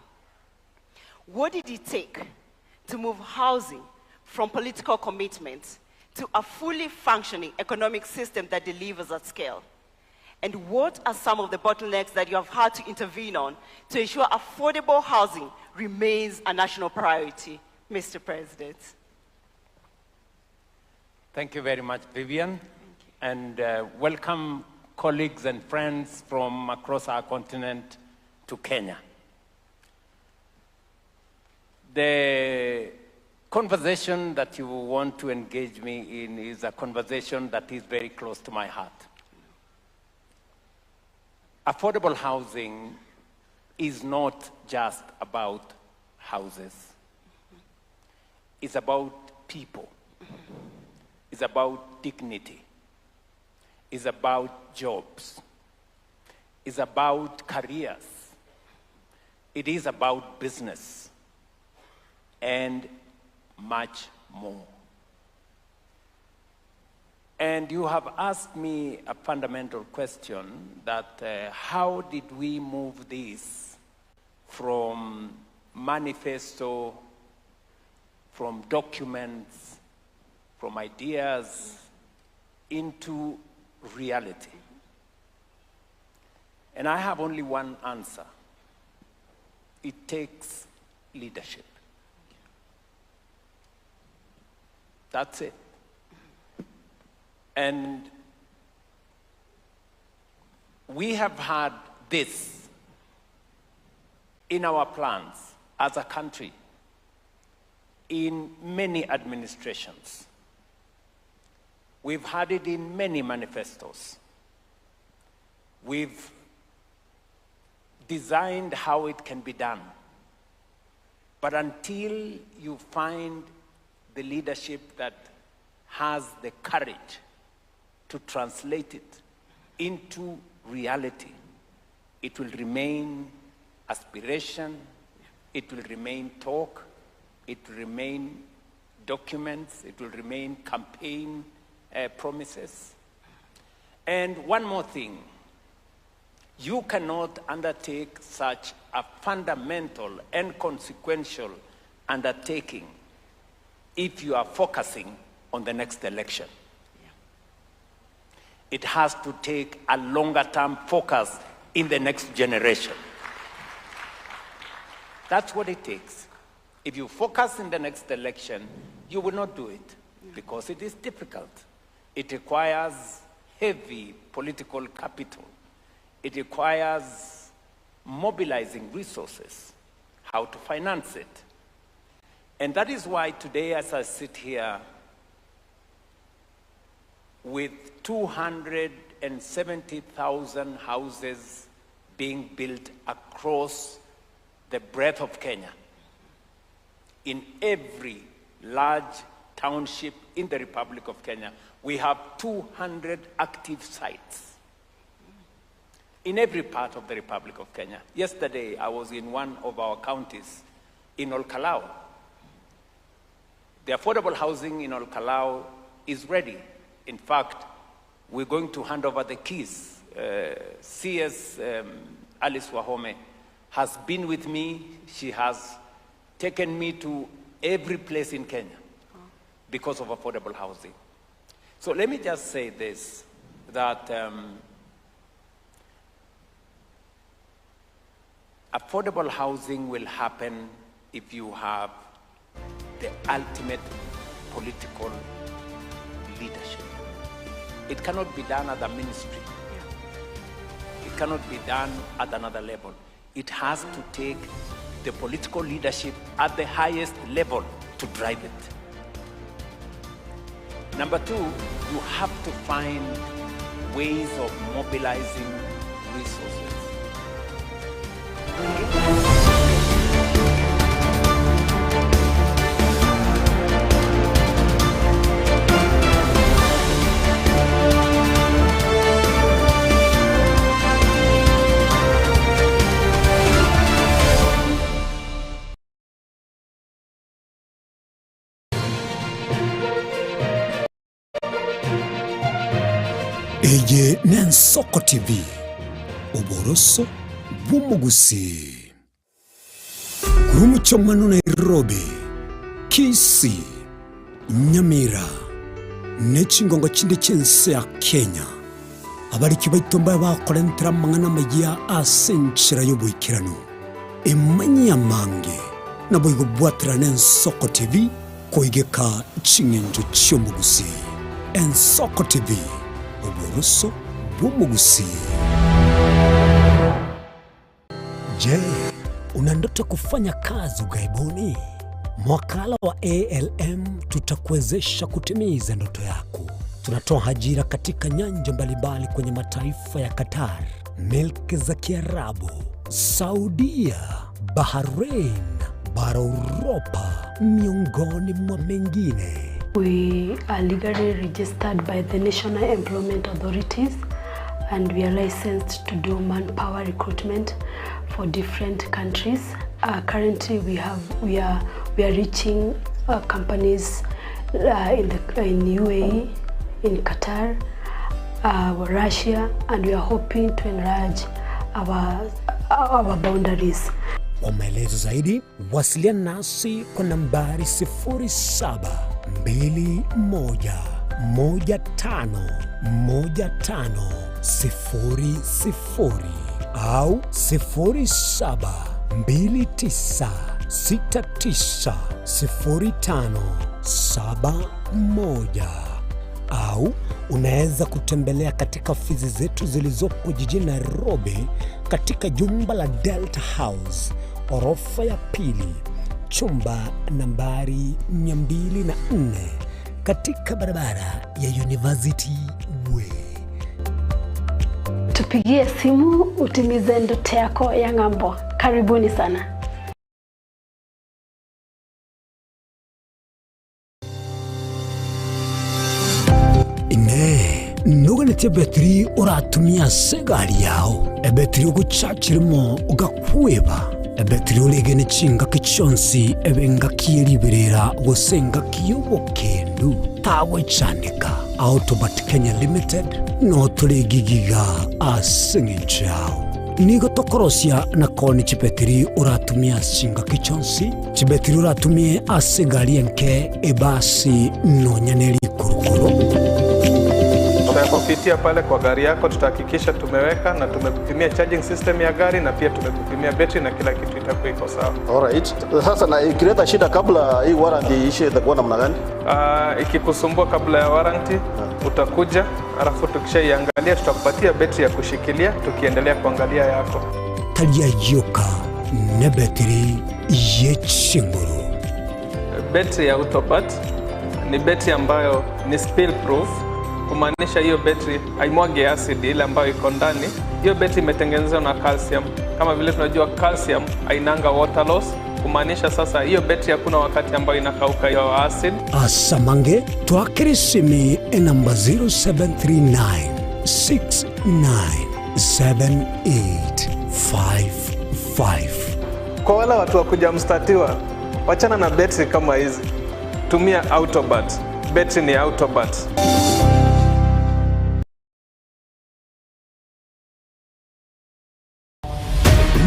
What did it take to move housing from political commitment to a fully functioning economic system that delivers at scale? And what are some of the bottlenecks that you have had to intervene on to ensure affordable housing remains a national priority, Mr. President? Thank you very much, Vivian. And welcome colleagues and friends from across our continent to Kenya. The conversation that you want to engage me in is a conversation that is very close to my heart. Affordable housing is not just about houses. It's about people. It's about dignity. It's about jobs. It's about careers. It is about business and much more. And you have asked me a fundamental question that how did we move this from manifesto, from documents, from ideas into reality? And I have only one answer. It takes leadership. That's it. And we have had this in our plans as a country in many administrations. We've had it in many manifestos. We've designed how it can be done. But until you find the leadership that has the courage to translate it into reality, it will remain aspiration, it will remain talk, it will remain documents, it will remain campaign promises. And one more thing, you cannot undertake such a fundamental and consequential undertaking if you are focusing on the next election. It has to take a longer-term focus in the next generation. That's what it takes. If you focus in the next election, you will not do it because it is difficult. It requires heavy political capital. It requires mobilizing resources, how to finance it. And that is why today, as I sit here, with 270,000 houses being built across the breadth of Kenya, in every large township in the Republic of Kenya, we have 200 active sites in every part of the Republic of Kenya. Yesterday, I was in one of our counties in Olkalau. The affordable housing in Olkalau is ready. In fact, we're going to hand over the keys. CS Alice Wahome has been with me. She has taken me to every place in Kenya because of affordable housing. So let me just say this, that affordable housing will happen if you have the ultimate political leadership. It cannot be done at a ministry. It cannot be done at another level. It has to take the political leadership at the highest level to drive it. Number two, you have to find ways of mobilizing resources. Eye Nensoko TV, Oboroso Bumugusi. Rumuchomano Nairobi, Kisii, Nyamira, Nechingongo chinde chense ya Kenya. Abari kibaitomba bakorentera mangana magia asenchira yobuikirano. Emanya mange naboigo bwatra n'Ensoko TV koigeka chingenjo chyomugusi. Ensoko TV, oboroso bw'omugusi. Je, una ndoto kufanya kazi ughaibuni? Mwakala wa ALM tutakuwezesha kutimiza ndoto yako. Tunatoa ajira katika nyanja mbalimbali kwenye mataifa ya Qatar, Milki za Kiarabu, Saudia, Bahrain, bara Europa, miongoni mwa mengine. We are legally registered by the National Employment Authorities and we are licensed to do manpower recruitment for different countries. Currently we are reaching companies in UAE, in Qatar, Russia, and we are hoping to enlarge our boundaries. Kwa maelezo zaidi, wasiliana nasi kwa nambari 0721151500 au 0729690571 au unaweza kutembelea katika ofisi zetu zilizopo jijini Nairobi katika jumba la Delta House, orofa ya pili, chumba nambari 204 katika barabara ya University Way. Tupigie simu utimize ndoto yako ya ng'ambo. Karibuni sana. Nuganetia betri uratumia segari yao. Ebetri uguchachirimo ugakweba. Ebetri ulegene chinga kichonsi ebenga kieriberera gosenga kiyobokendu. Tawe chanika. Autobat Kenya Limited no tulegigiga asengichao. Nigo tokorosia na koni chibetri uratumia chinga kichonsi. Chibetri uratumia asegari enke ebasi no nyaneri kurukuro. Tutakupitia pale kwa gari yako, tutahakikisha tumeweka na tumekupimia charging system ya gari na pia tumekupimia battery na kila kitu itakuwa iko sawa. Alright. Sasa na ikileta shida kabla hii warranty ishe itakuwa namna gani? Ikikusumbua kabla ya warranty utakuja, alafu tukishaiangalia tutakupatia battery ya kushikilia tukiendelea kuangalia yako. Talia yoka na battery yechinguru. Battery ya Autobat ni battery ambayo ni spill proof. Kumaanisha hiyo battery haimwagi acid ile ambayo iko ndani. Hiyo battery imetengenezwa na calcium. Kama vile tunajua calcium hainanga water loss. Kumaanisha sasa hiyo battery hakuna wakati ambayo inakauka hiyo acid. Asamange twakirisimi namba 0739697855. Kwa wale watu wakuja mstatiwa, wachana na battery kama hizi. Tumia Autobat. Battery ni Autobat.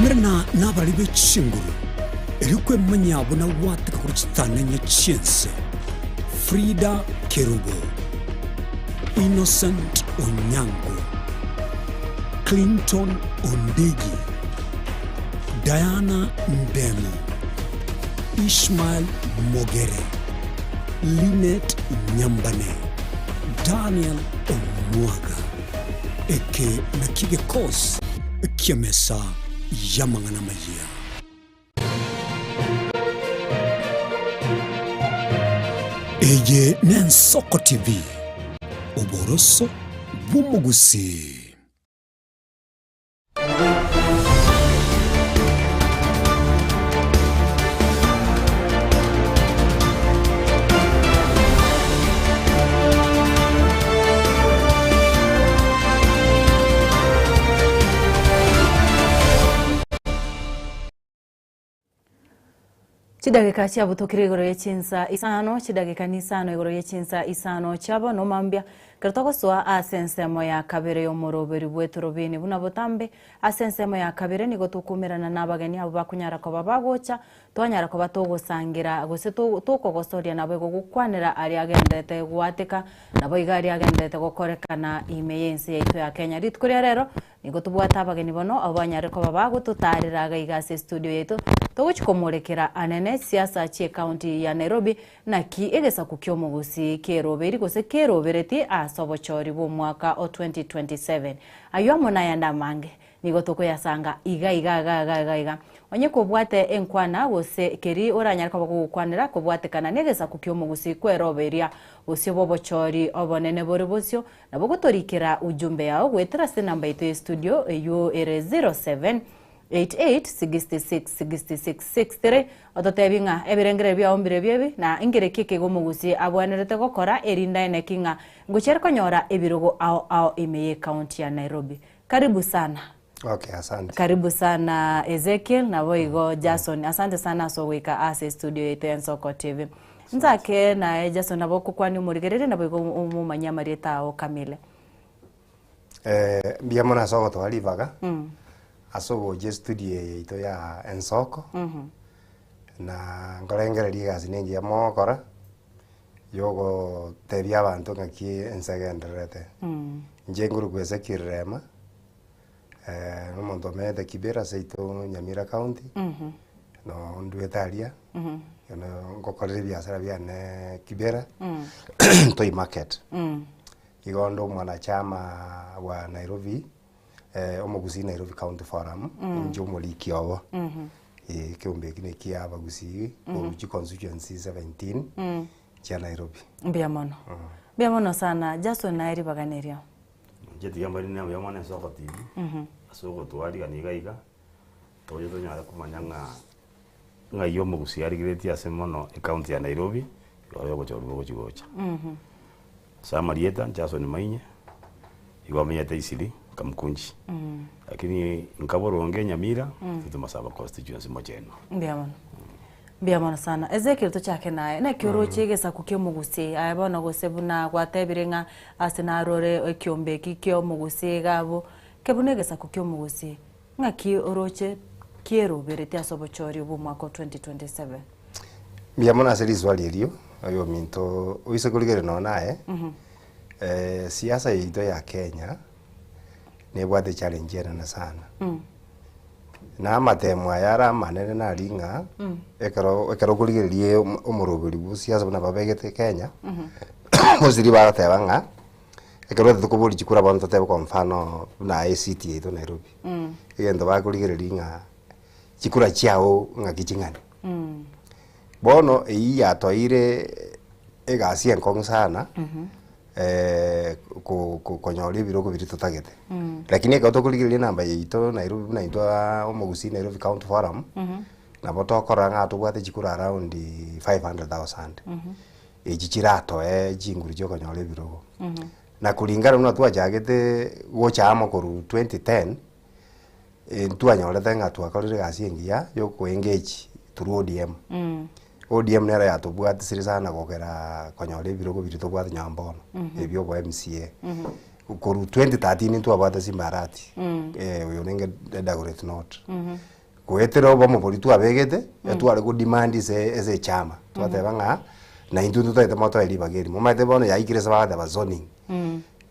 Mrena nabalibe chinguru. Erikwe manyabo na wataka kuruchitananya chense. Frida Kerubo, Innocent Onyango, Clinton Ondegi, Diana Ndemo, Ishmael Mogere, Linet Nyambane, Daniel Omwaga, Eke Nakige Kos, Kiamesa Yamangana Magia. Eye n'Ensoko TV, oboroso bw'omugusi. Chidagika cia butukire igoro yechinsa isano chidagika ni isano igoro yechinsa isano chabo no mambia kertoko swa asensemo ya kabere yo moroberi bwetu robini buna botambe asensemo ya kabere ni gotukumirana nabageni abo bakunyara ko babagocha twanyara ko batogosangira gose tukogosoria nabo gukwanira ari agendete gwateka nabo igari agendete gokorekana imeyensi yaitu ya Kenya ritkuria rero nigo tubwata abageni bono abanyare ko babagututariraga igase studio yetu tuguchikomurekera anene siasa chie county ya Nairobi na ki egesa kukyomo gusi keroberi gose kerobereti asobochori bo mwaka o 2027 ayo mona yanda mange nigo toko yasanga iga onye kubwate enkwana gose keri oranyara ko gukwanira kubwate kana negesa kukyomo gusi kweroberia usyo bobochori obonene bori bosyo nabo gutorikira ujumbe yao gwetera se namba ito studio yo ere 07 88666663 ototebinga ebirengere bya ombire byebi na ingere kike gomugusi abwanerete gokora erinda ene kinga ngucher konyora ebirogo ao imeye county ya Nairobi. Karibu sana. Okay, asante. Karibu sana Ezekiel na Boigo Jason. Asante sana so wika ase studio yetu ya Nsoko TV. Nzake na Jason nabo kukwani murigerere na Boigo umumanyamarieta o kamile. Biamona soko twalivaga. Asogo je studio yetu ya Nsoko. Na ngorengereria gazi nengi ya mokora. Yogo tebya abantu ngaki ensegenderete. Nje nguru kwese kirema. N'umuntu mede Kibera seito Nyamira County. No nduetalia. Ngokorera biashara byane Kibera. Toy market. Igondo mwanachama wa Nairobi. Omugusi Nairobi County Forum. Njomoliki obo. Kiumbe kine kia bagusi. Omuchi constituency 17. Chia Nairobi. Biamono. Biamono sana. Jason na eri baganeria. Jeti yambari ne yamane Nsoko TV. Asoko twali ganiga toyo nyara kumanyanga ngayo mugusi ari greti asemono account ya Nairobi yo gocha Samarieta Jason Mainye iwamenya teisili kamkunji lakini nkaboronge Nyamira tutumasaba constituency mojeno Biamono sana. Ezekiel to chake naye na kioro chegesa kukyo mugusi ayabona gose buna gwatebirenga asenarore ekyombe kikyo mugusi gabo kebunegesa kukyo mugusi ngaki oroche kiero berete asobochori bu mwaka 2027. Biamona aseri swali elio ayo minto uise kuligere no nae siasa yeito ya Kenya ne bwate challenge na sana na matemo yara manene na ringa ekaro kuligerie umurubiri bu siasa buna babegete Kenya osiri baratebanga ekaro tukubuli chikura bantu tebe kwa mfano na ACT yetu Nairobi igendo bakuligeria chikura chiao ngakicingani bono iya toire egasi enkong sana konyori birogo birito tagete lakini eka tokuligeria namba yito Nairobi na itwa omugusi Nairobi County Forum na boto koranga tubwate chikura around 500,000 ejichirato jinguru jo konyori birogo na kulingana na twajagete gochamo koru 2010 twanyolete nga twakorire gasi engia yo ku engage through ODM ODM nera ya tubwate siri sana gokera konyore birogo birito bwate nyambono ebyo bo MCA koru 2013 twabwate simbarati uyo nenge decorate note kwetero bo mubuli twabegete yatware ku demand ese chama twateba nga na intundu taite moto eli bageri mumate bono yaikire sabata ba zoning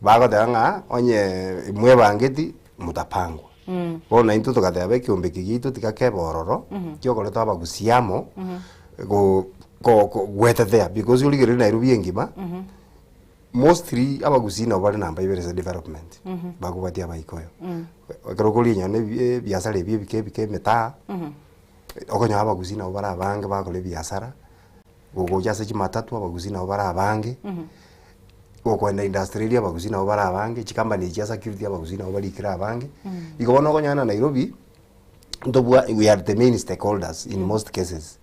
bago tanga onye mwe bangeti mutapangwa bona intundu katebe kiumbe kigito tikakebororo kyo koleto abagusiamo go gwete there because uligere Nairobi engima mostly abagusi na bali namba ibere development bagubati abaikoyo akarokoli nyane biasara bike meta okonya abagusi na bara bange bakole biasara gogoja se chimatatu abagusi na bara bange okwenda industry abagusi na bara bange chikambani cha security abagusi na bali kira bange igobona okonyana Nairobi ndobwa we are the main stakeholders in most cases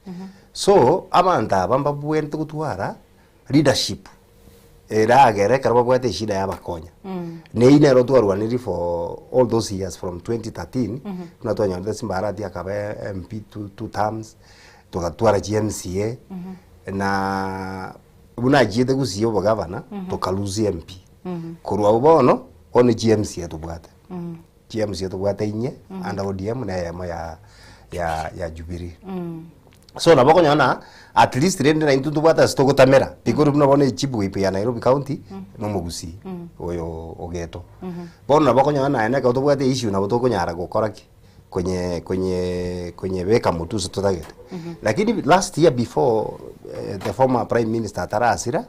so abanta bamba bwente kutwara leadership era gere karaba bwate shida yabakonya ne ine ro twarwaniri for all those years from 2013 tunatwanya ndesi mbarati akabe MP two terms tugatwara GMCA na buna jide gusiyo bagavana tukaluzi MP kurwa ubono one GMCA tubwate GMCA tubwate inye anda ODM na ya Jubilee so na bako nyona at least rende na intu tubwata stogotamera because buna bone chibu ipe ya Nairobi County no mugusi oyo ogeto bono na bako nyona ene ka tubwate issue na botoko nyara gokoraki kwenye weka mutuzo tutagete lakini last year before the former prime minister Tarasira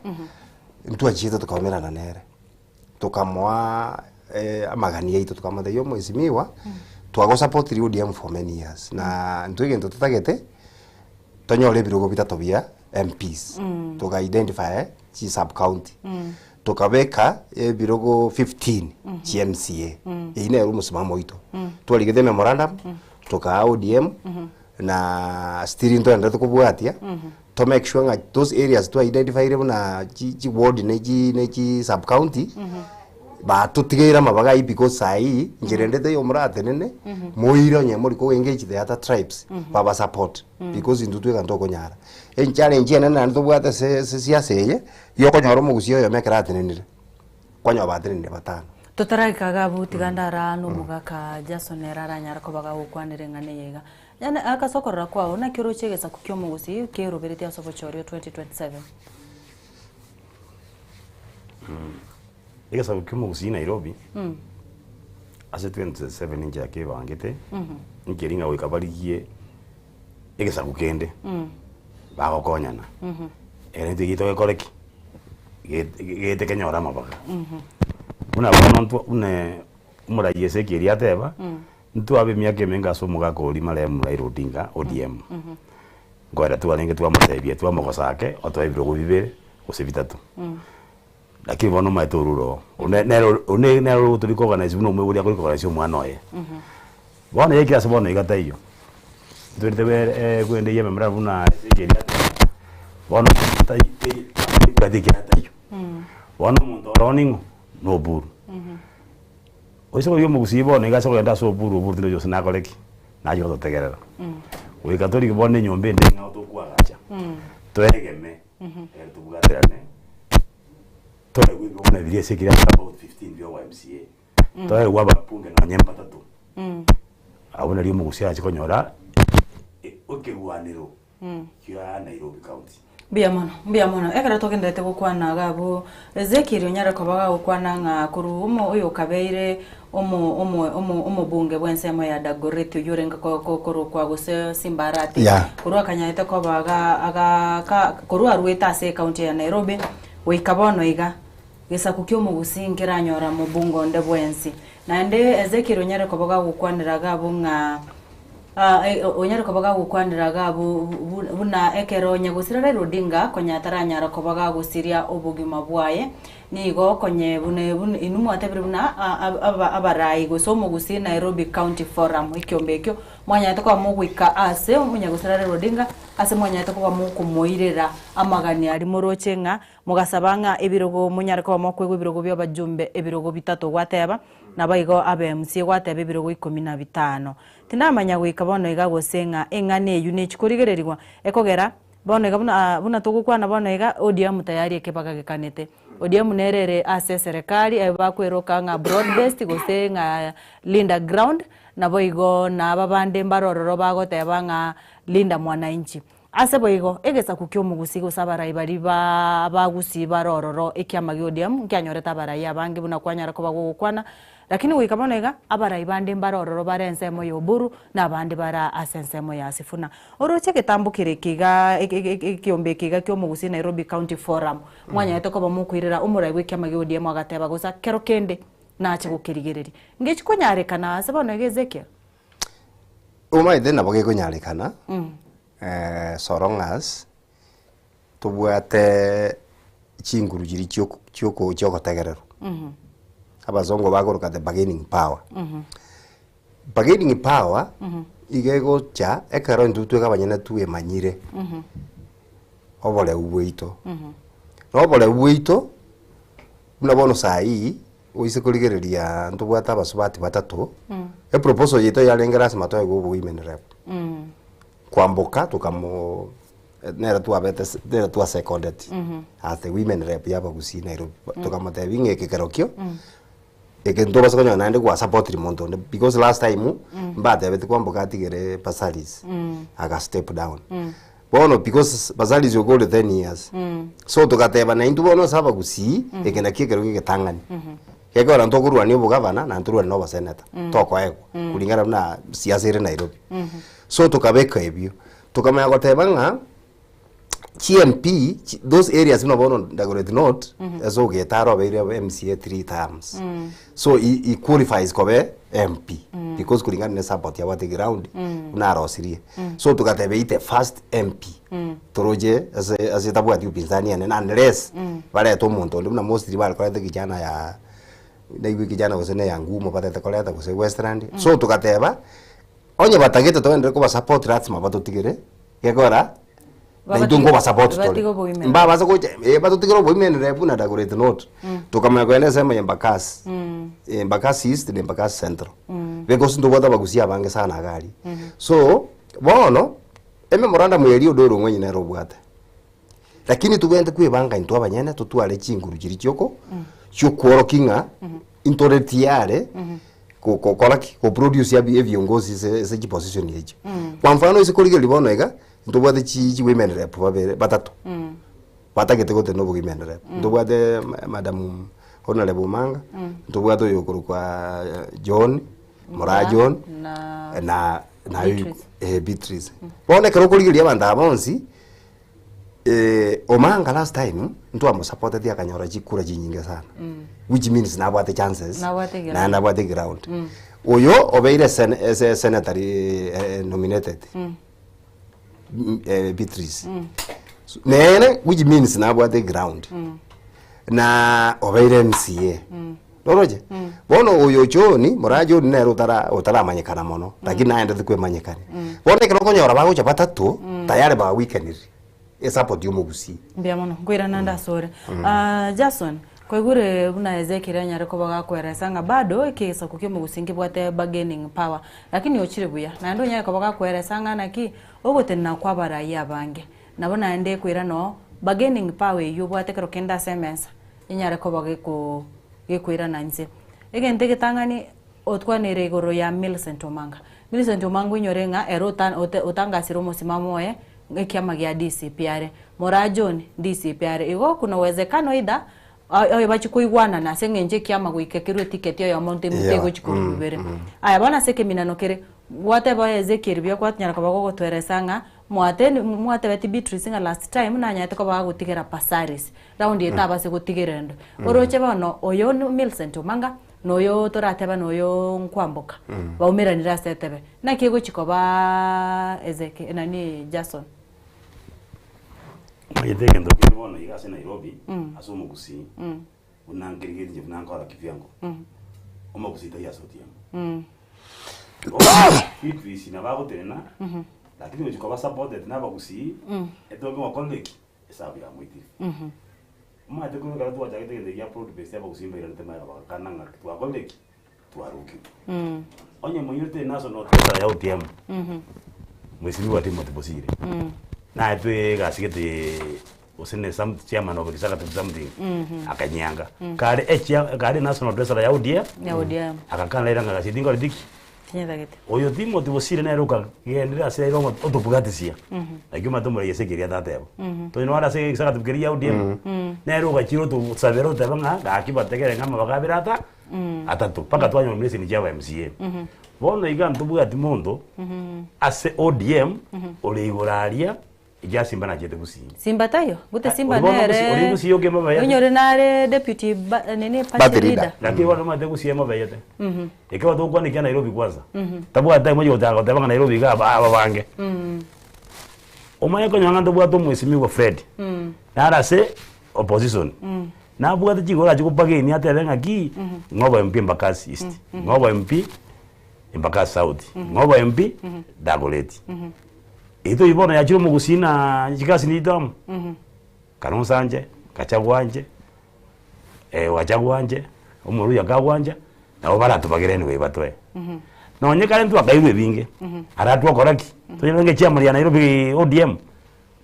mtu achite tukaomera na nere tukamwa amagania ito tukamada yo mwezimiwa twago support ODM for many years na ntuige ndo tutagete tonyole birogo bitatu bia MPs tuka identify chi sub county tukabeka birogo 15 GMCA ine umusimamo ito twaligete memorandum tuka ODM na still into ndo tukubwatia to make sure that those areas to identify na chi ward ne chi sub county ba tutigera mabaga because sai ngirendete yo murate nene moiro nya muri ko engage the other tribes baba support because indutwe kanto konyara en challenge ene na ndo bwata se siasa ye yo konyoro mugusio yo mekrate nene kwanya batene ne batano tutarakaga butigandara no mugaka Jason Eraranyara ko baga ukwanire ngane yega yana akasokorra kwao na kiro chegesa kukyo mugusi kero bereti asobo chorio 2027 Ega sabu kimo gusi Nairobi. Ase 27 nje yake bangete. Ngeringa wikabarigie. Ega sabu kende. Bago konyana. Ere ntigito koreki. Gete kenyora mabaga. Una bono ntu umura yese kiria teba. Ntu abe miake menga so muga ko ri male mu Raila Odinga ODM. Ngora tu alenge tu amatebie tu amogosake otwa ibiro bibere osebitatu. Lakini bono maitoruro nero tuliko organize buno mwe buri akora organize mwana oye bono yeke ase bono igata iyo twende kwende yeme mra buna segeri bono tai kadike ata iyo bono muntu roningo no buru oiso yo mugusi bono igase kwenda so buru tilo yo sina koleki na yo totegerera we katoliki bono nyombe ndi ngato kwagacha toegeme tubugaterane tole wigo na viria sekiria about 15 bio MCA tole waba punge na nyemba tatu abona rio mugusia chikonyora okeruaniro kia Nairobi County mbia mono ekara tokendete gukwana gabo Ezekiel Nyara ko baga gukwana nga kuru uyo kabeire omo bunge bwensemo ya Dagoretti yorenga ko kuru kwa gose Simbarati kuru akanyaite ko baga aga kuru arweta se county ya Nairobi wikabono iga gesa kukyo mugusingira nyora mu bungo nde bwensi na nde Ezekiel Nyara ko baga gukwanira gabo nga onyara ko baga gukwanira gabo buna ekero nyagusira Raila Odinga konyatara Nyara ko baga gusiria obugima bwaye nigo konye bune inumu atebire buna abarai gosomo gusi Nairobi County Forum ikyombekyo mwanya to kwa mugwika ase munyagusira Raila Odinga ase mwanya to kwa mukumoirera amagani ari murochenga mugasabanga ebirogo munyara ko mokwe ebirogo byo bajumbe ebirogo bitatu gwateba nabaigo abMC gwateba ebirogo 15 tinamanya gwika bono iga gosenga engane unit kurigererirwa ekogera bono iga buna tugukwana bono iga ODM tayari ekebaga gekanete ODM nerere ase serikali bakweroka nga broad based gosenga Linda ground naboigo na babande mbarororo bagoteba nga Linda mwananchi ase boigo egesa kukyo mugusigo sabarai bari bagusi barororo ekyamagi ODM nkyanyoreta barai abange buna kwanyara ko bagukwana lakini wikabonega abarai bande mbarororo barensemo yoburu na bande bara asensemo ya sifuna oroche ketambukire kiga kiombe kiga kyo mugusi Nairobi County Forum mwanya yetoko bamukwirira umurai w'ikyamagi ODM agateba gusa kero kende nache gukirigereri ngechi konyarekana ase bono Ezekiel umaide nabo gekonyarekana so long as tubwate chinguru jiri cyoko tegerero abazongo bagoroka the bargaining power bargaining power igego cha ekaro ndutwe kabanyana tuwe manyire obole uweito obole uweito unabono sai oise kurigereria ntubwata basubati batatu proposal yito ya lengerasi matoye go women rep kwamboka tukamo nera tu seconded as the women rep ya Bagusi Nairobi tukamate winge kekerokyo ekento basa konya nande kwa support remondo because last time mbate beti kwamboka tigere Basalis aga step down bono because Basalis you go to 10 years so tukateba na intu bono saba Bagusi ekenda kekerokyo ketangani kego ran tokuru ani bugavana na nturu no senator toko ego kulingana na siasa ire Nairobi so tukabeka ebyo tukamaya gotebanga GMP those areas no bono Dagoretti North so getaro beire MCA 3 times so he qualifies kobe MP because kulingana na support ya wate ground na rosirie so tukatebe ite first MP toroje as tabu ati upinzani na unless wale to muntu na mostly wale kwa kijana ya naiwe kijana gusene ya ngumo patete koleta guse Westland so tukateba onye batagete to ndire ko support rats mabato tigere yegora na idungo ba support to mba baza ko bato tigero bo imene rebu na Dagoretti North tukamaya ko ene sema Embakasi Embakasi East na Embakasi Central bego sindo bota bagusia bange sana gari so bono memorandum yeri odoro ngwenyi na robwate lakini tugende kwibanga into abanyene tutwale chinguru kiri cyoko cyo kworokinga intoretiare ko produce ya viongozi se position yeje kwa mfano isikolike libono ega ntobwate chi women rep babere batatu batagete gote no women rep ntobwate madam Honorable Manga ntobwate yokuru kwa John Mora John na Beatrice bone kero kolike liabanda bonsi Omanga last time ntu amo supported ya kanyora chikura chinyinge sana which means na bwate chances na na bwate ground oyo obeire senator nominated Beatrice nene which means na bwate ground na obeire MCA Doroje bono oyo choni morajo ne utara manyekana mono lakini naende kwe manyekani bone kero konyora bago cha batatu tayari ba weekend support yo Mugusi mbia mono kwira nanda sore Jason kwegure buna ezekira nyare ko baga kweresanga bado ikisa kukyo Mugusi ngibwate bargaining power lakini ochire buya na ndo nyare ko baga kweresanga naki ogotenna kwa barayi abange nabona ende kwira no bargaining power yo bwate kero kenda semesa nyare ko baga ko gekwira nanze egente getangani otwanere igoro ya Millicent Omanga inyorenga erotan utangasiro musimamo kiama gya DCPR Morajon DCPR igo kuna uwezekano ida ayo bachikuigwana na sengenje kiama guikekirwe ticket yo monte mutego chikuru bibere aya bana seke minanokere wate ba Ezekiel bya kwatnyara ko bago tweresanga mwate bati Beatrice nga last time na nyate ko bago gutigera Pasaris round yeta base gutigera oroche bano oyo Millicent Omanga noyo torateba noyo nkwamboka baumira ni rasetebe na kiego chikoba Ezekiel nani Jason Mayeteke ndo kibono igase Nairobi aso Mugusi unangirigiri je unankora kivyango Mugusi taya sotia Beatrice na bago tena lakini wechikoba supported na Bagusi edogo wa colleague esabu ya mwiti mate ko ngara tu ajagete ya product base ya Bagusi mbere tema ya kananga tu colleague tu aruki onye moyote national treasurer ya OTM mwesimi wa timu tibosire na etwe gasigete usine some chairman of executive something akanyanga kare national treasurer ya ODM akakana iranga gasidingo lidiki tinyagete oyo timo tibosire na eruka gendera ase iromo otopugatisia akima tomo yesekeria tatebo to no ara se executive keria ODM na eruka chiro to sabero tabanga gakibategere ngama bagabirata atatu paka twanyo mwese ni jawa MCA bono iga ntubugati mondo ase ODM ole iguraria ija Simba na jete Busi Simba tayo gute Simba nere ole Busi yoge maba ya nyore nare deputy nene party leader lakini wana mate Busi maba yete ikawa to kwani kia Nairobi kwanza tabu ata moja utanga tabanga Nairobi ga ba bange omaye ko nyanga ndo bwato mwesimi wa Fred nara se opposition na bwata chigora chikupage ni ate renga ki ngoba MP Embakasi East ngoba MP Embakasi South ngoba MP Dagoretti ito ibona ya chiro Mugusi na chikasi ni damu Kanonsanje Kachagwanje Wachagwanje umuru ya Kagwanja na obara tubagire ni batwe na onyeka ntu akaiwe binge aratu akoraki tunyenge chairman ya Nairobi ODM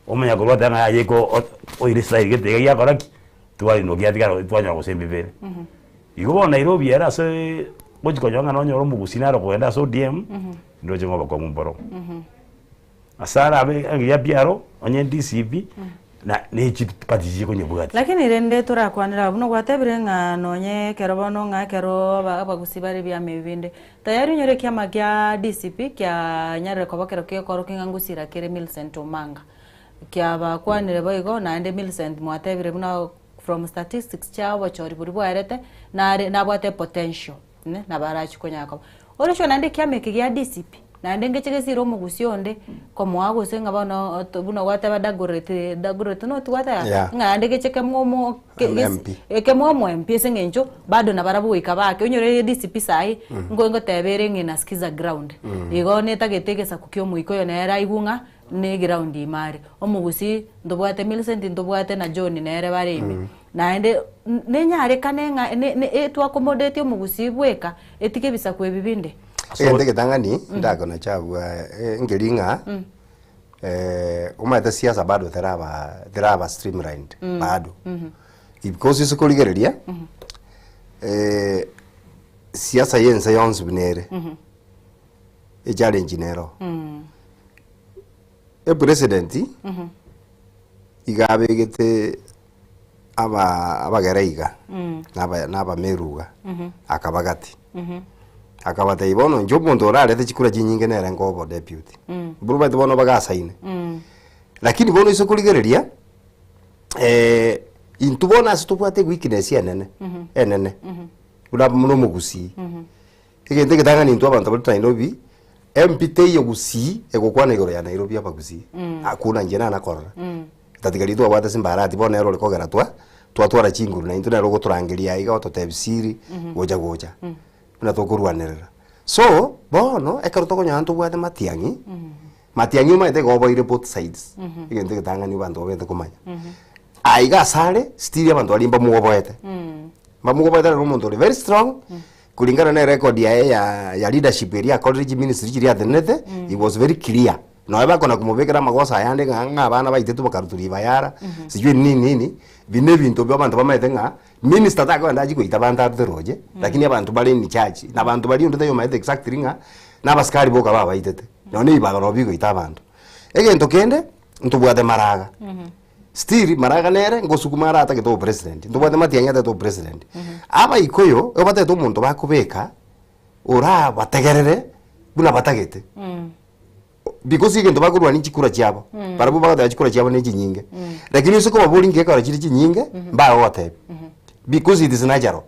omenya ko rwata nga yeko oire sai gete ya koraki tuwali no giatika twanya ko sembebere igo Nairobi era se boji ko nyanga no nyoro mugusinaro ko enda so ODM ndo jengo ko mumboro asara abe ya piaro onye DCP na nechi patiji ko nyebugati lakini rende tora kwanira buno gwatebire nga nonye kero bono nga kero abagusibari bya mebinde tayari nyore kyama kya DCP kya nyare ko bakero ke koro kingangusira kere Millicent Omanga kya bakwanire boigo na ende Millicent mwatebire buno from statistics cha bachori buri bwarete na bwate potential ne na barachi konyako orosho nande kyame kya DCP na ndenge chegeziro mugusionde ko mwago senga bano buno gwate badagorete no twata nga ndege cheke mwomo ke mwomo MP sengenjo bado na barabuika bake unyore DCP sai ngo tebere ngina skiza ground igo netagetegesa kukyo muiko yo nera igunga ne ground imari omugusi ndobwate Millicent ndobwate na John nere baremi na ende nenyare kanenga ne etu accommodate omugusi bweka etike bisa kwebibinde ndege tangani ndako na chabu ngelinga umaita siasa bado theraba streamlined bado because isikuligereria siasa yense yonse binere challenge nero president igabegete abagereiga naba meruga akabagati akabata ibono njo muntu orarete chikura chinyinge nera ngobo deputy buruba tibono bagasaine lakini bono iso kuligereria intubona situpate weakness enene ula muno mugusi igende gitanga ni ntu abantu bali Nairobi MPT yogusi egokwana igoro ya Nairobi abagusi akuna njena nakora tatigari tu abata simbarati bono ero likogera twatwara chinguru na intu nero goturangiria iga ototebisiri goja na tokurwanirira so bono ekaro tokonyantu bwate matiangi umaite goboire both sides igende gitanga ni bantu obete kumanya aiga sare still abantu alimba mugoboete bamugoboete ro muntu very strong kulingana na record ya leadership area college ministry kiri athenete it was very clear no eba kona kumubekera magosa yande nga abana baitetu bakaruturi bayara sijwe nini bine bintu byo abantu bamaite nga minister tako ndaji kuita bantu aruteroje lakini abantu bali ni charge na abantu bali ndete yo maite exactly nga nabaskari boka baba itete none ibagaro bigo ita abantu egento kende ntubwate maraga still maraga nere ngosukumara ata keto president ntubwate matianya ata to president aba ikoyo obate to muntu bakubeka ora bategerere buna batagete because igento bakurwa ni chikura cyabo barabu bagada chikura cyabo ni kinyinge lakini uko baburi ngeka bara kiri kinyinge mbaho wate because it is natural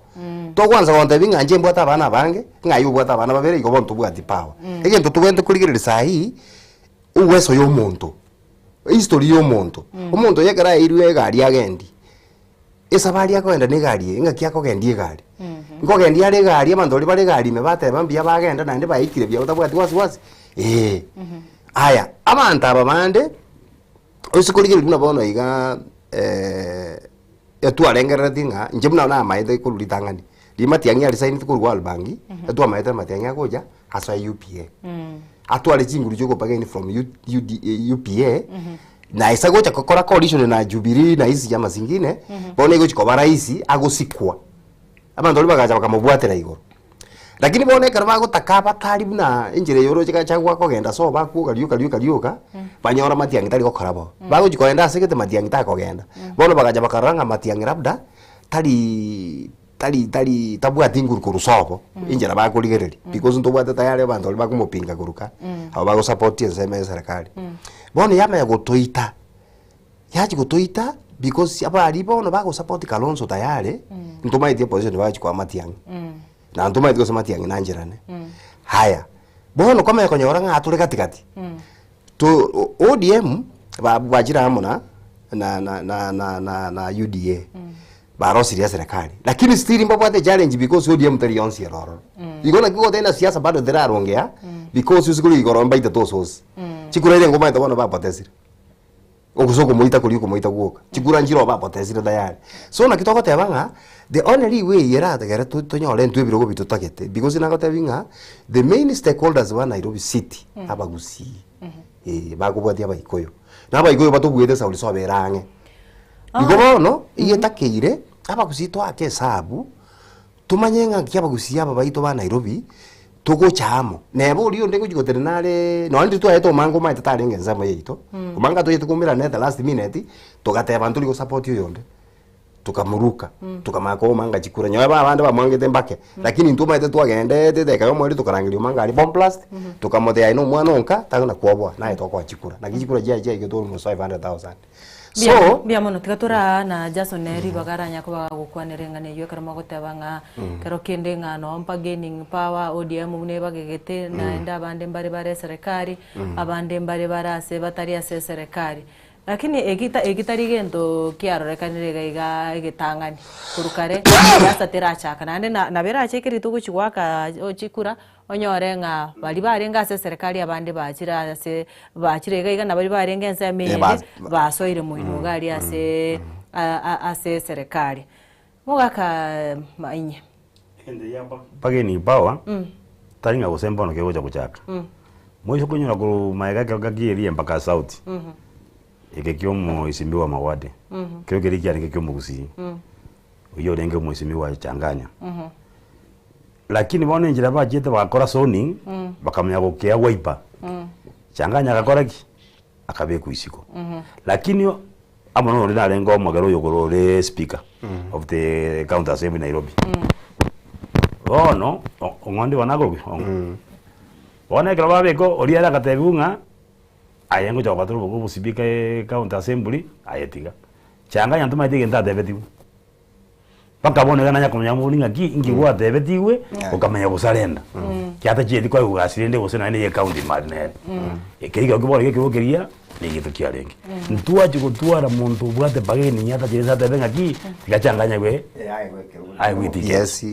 to kwanza wonde binga nje mbota bana bange ngayo bota bana babere igo bontu bwati power igento tubende kuligirira sahi uweso yo muntu history yo muntu umuntu yegara irwe gari agendi esabari akwenda ni gari inga kyako gendi gari ngo gendi ari gari amandori bari gari me bate bambia bagenda nande bayikire bya utabwati wasi aya abantu abamande usikuligire buna bono iga etu arengerera tinga nje buna na maite kulitangani limati yangi ali sign ku World Bank etu maite matanya koja asa UPA atu ali chinguru joko pageni from UPA na isago cha kokora coalition na Jubilee na hizi jama zingine bono igo chiko baraisi agosikwa abantu bagaja bakamubwatira igoro lakini bone karwa gutakaba karibu na injire yoro chika chagwa kogenda so baku kaliuka banyora matiangi tali gokora bo bago chikoenda segete matiangi ta kogenda bono bagaja bakaranga matiangi labda tali tabwa tinguru kurusobo injira bakuligereri because ntobwata tayari abantu bakumupinga kuruka abo bago support nseme serikali bono yama ya gotoita yachi gotoita because abari bono bago support Kalonzo tayari ntomaite position bachi kwa matiangi na ntuma itiko sema tiangi nanjirane haya bono kama yakonyora nga atule katikati to ODM bajira amona na UDA baro serious serikali lakini still mbapate challenge because ODM tari yonsi eroro igona kiko tena siasa bado derarongea because usikuli igoro mbaita tosos chikurere ngoma ito bono bapatesire Ogusoko moita kuri kumoita guoka. Chikura njiro ba potesire dayari. So na kitoko tebanga the only way yera tegere tonyole ntwe birogo bitutagete because na gotebinga the main stakeholders wa Nairobi city abagusi. Bagubwatia abaikoyo. Na abaikoyo batubwete sauli so berange. Bigobo no iyetakire abagusi to ake sabu tumanyenga kyabagusi aba baito ba Nairobi tugo chamo nebo uri onde kujigotere nare no ndi twa eto mango maita tarenge nzama yeito kumanga to yetukumira net last minute tugateba bantu liko support yonde tukamuruka tukamako manga chikura nyawe ba bande bamwangete mbake lakini ntuma ite twagende tete kayo mweri tukarangirio manga ali bomb blast tukamote aino mwana onka tagona kwobwa naye tokwa chikura na kichikura je igeto mu 500,000 so bia mono tigatura na Jason Neri bagaranya ko bagukwanirengane yo karamo gotebanga kero kende ngano mpa gaining power ODM ne bagegete na enda bande mbare bare serikali abande mbare barase batari ase serikali lakini egitari gento kiarorekanire gaiga egitangani kurukare yasa terachaka nande na bera chekiri tuguchwaka ochikura onyorenga bali barenga ase serikali abande bachira ase bachire gaiga na bali barenga ase amene basoire muino gali ase ase serikali mugaka mainye ende yamba pageni power taringa gusemba no kegoja kuchaka mwisho kunyura ku maega kagieri mpaka sauti ikekyomo isimbiwa mawade kyo keriki ani kekyomo gusi uyo denge mo isimbiwa changanya lakini bone njira bajete bakora zoning bakamya gukea wiper changanya akakora ki akabe kuisiko lakini amono rina rengo magaro yogoro le speaker of the county assembly Nairobi no ongondi wanago bona kero babeko oriara katebunga ayengo cha batoro boko busibika county assembly ayetiga changanya ntuma itige ntatebetiwe paka bone gana nya kumenya mulinga ki ingi wa tebetiwe ukamenya busarenda kyata chedi kwa ugasirende gusena ne county madne ekeriga kubora kekibokeria ni gitu kyarenge ntuwa chigutwara muntu bwate bageni nyata cheza tebenga ki tikachanganya gwe ai witike yes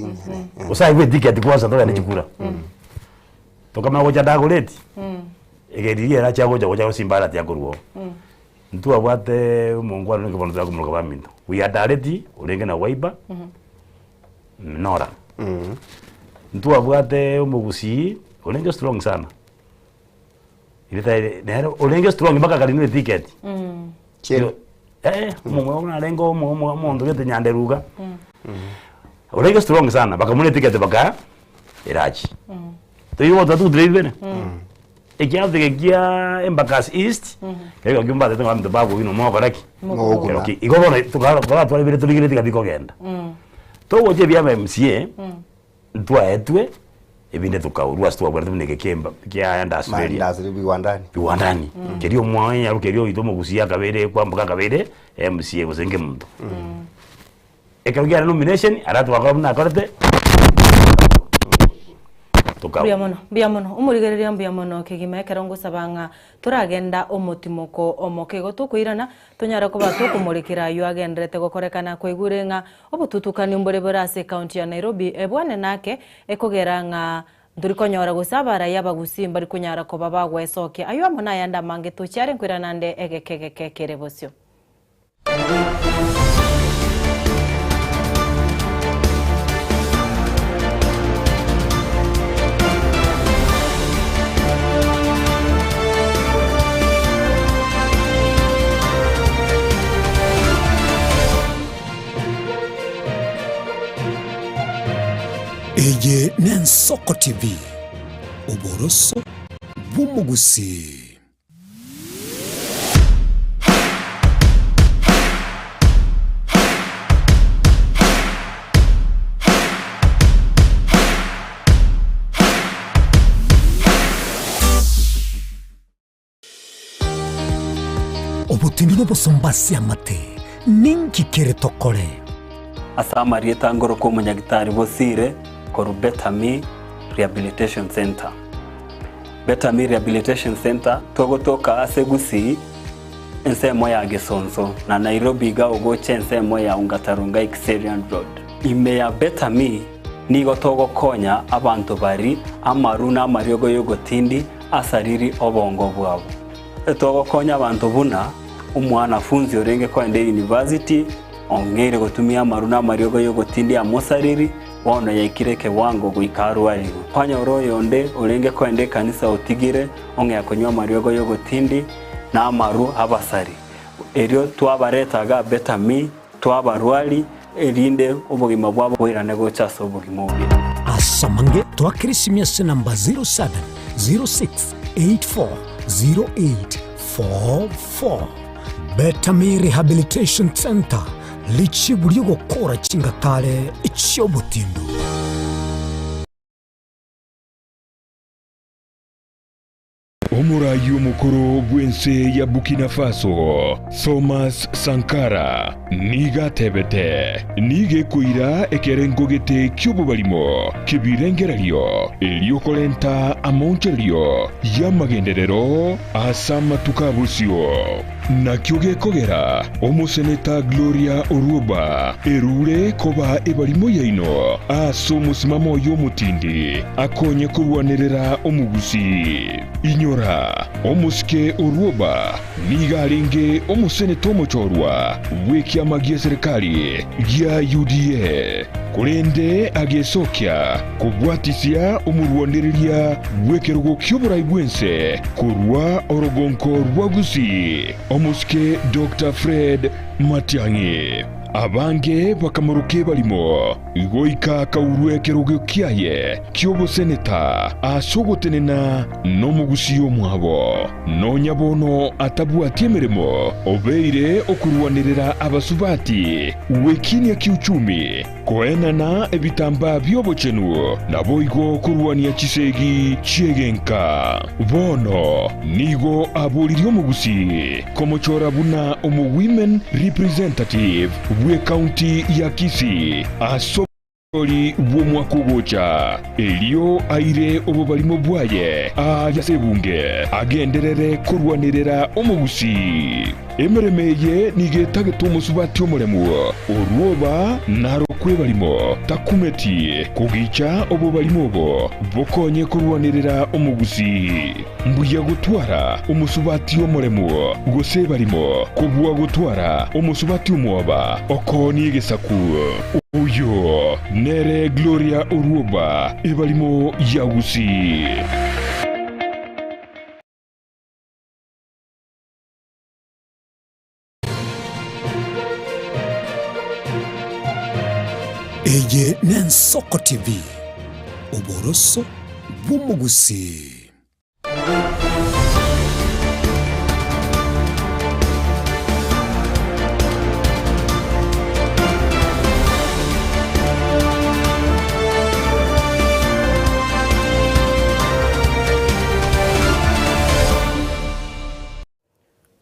usai witike atikwaza ndo yanachikura tokama goja dagoleti egeriye ra chago chago simbara tia kuruo ntuwa bwate mungwa no kibono twa kumuruka baminto we are direct urenge na wiper nora ntuwa bwate umugusi urenge strong sana ilita nero urenge strong mpaka kalinwe ticket chero mumwe una rengo mondo gete nyanderuga urenge strong sana baka mune ticket baka irachi tuyo tatu drive ekianze kekia Embakasi East kego gyumba teto ngambe bago ino mo koraki okay igobona tukara twali bire tuligire tikatiko genda togo je bya MCA ntwa etwe ebinde tukaurua sto bwa tumne kemba kya enda Australia biwandani kerio mwanya rukerio itomo gusia kabere kwambuka kabere MCA gusenge muntu ekarugia nomination aratu wakabuna korte Bia mono umurigereria mbia mono kigima ekerongo sabanga turagenda omotimoko omokego tukwirana tunyara kuba tukumurikira yu agendrete gokorekana kwigurenga obututukani mbore borase county ya Nairobi ebwane nake ekogeranga ndurikonyora gusabara yabagusi mbari kunyara ko baba gwesoke ayo amona yanda mange tucyare nkwirana nde egekege kerebosyo Eye Nensoko TV Uboroso Bumugusi Obutindi n'obusumbasi amate ninki kere tokore Asama rieta ngoro ko munyagitari bosire koru Betami Rehabilitation Center. Betami Rehabilitation Center togotoka asegusi ensemo ya Gesonzo na Nairobi ga ogoche ensemo ya Ungatarunga Xerian Road. Ime ya Betami nigo togo konya abantu bari amaruna amaryogo yogo tindi asariri obongo bwabo. Togo konya abantu buna umwanafunzi orenge kwende university ongere gutumia maruna mariogo yo gutindi amosariri wono yaikire kiwango guikaru ari kwanya oro yonde orenge kwende kanisa utigire onge akonywa mariogo yo gutindi na amaru abasari erio twabaretaga Betami twabarwali erinde ubugima bwabo bwirane gochaso ubugimo bwe asamange twakirisimyese namba 07 06 84 0844 Betami Rehabilitation Center lichi buri gukora kingatare icyo butindu. Omurayi omukuru bwense ya Burkina Faso Thomas Sankara niga tebete nige kuira ekerengogete ky'obubalimo kibirengeralyo eliokolenta amoncheryo yamagenderero asamatukabusiyo nakyo gekogera omuseneta Gloria Oruoba erure koba ebalimo yaino aso musimamo y'omutindi akonye kurwanirira omugusi inyora omusike Oruoba nigalinge omuseneta omuchorwa bwekyama gya serikali gya UDA kulende agesokya kubwatisya omurwanirira bwekerugo ky'oburayi bwense kurwa orogonko rwagusi omusike Dr. Fred Matiang'i abange bakamuruke balimo igoika kaurwe kerugo kyaye kyoboseneta asogotenena nomugusiyo mwabo nonyabono atabwatie emirimo obeire okurwanirira abasubati wekinia kiuchumi koenana ebitamba byobochenu naboigo kurwania chisegi chiegenka bono nigo aboliri omugusi komochora buna omu women representative bwe county ya Kisii asoli bw'omwaka ogwocha elio aire obubalimo bwaye ayasebunge agenderere kurwanirira omugusi emeremeye nigetageta omusubati omulemu Oruoba naro kwebalimo takumeti kugicha obubalimo obo bokonye kurwanirira omugusi mbuya gutwara omusubati omulemu gose balimo kubwa gutwara omusubati omwoba okoni gesaku uyo nere Gloria Oruoba ebalimo yagusi Eye Nensoko TV oboroso bw'omugusi.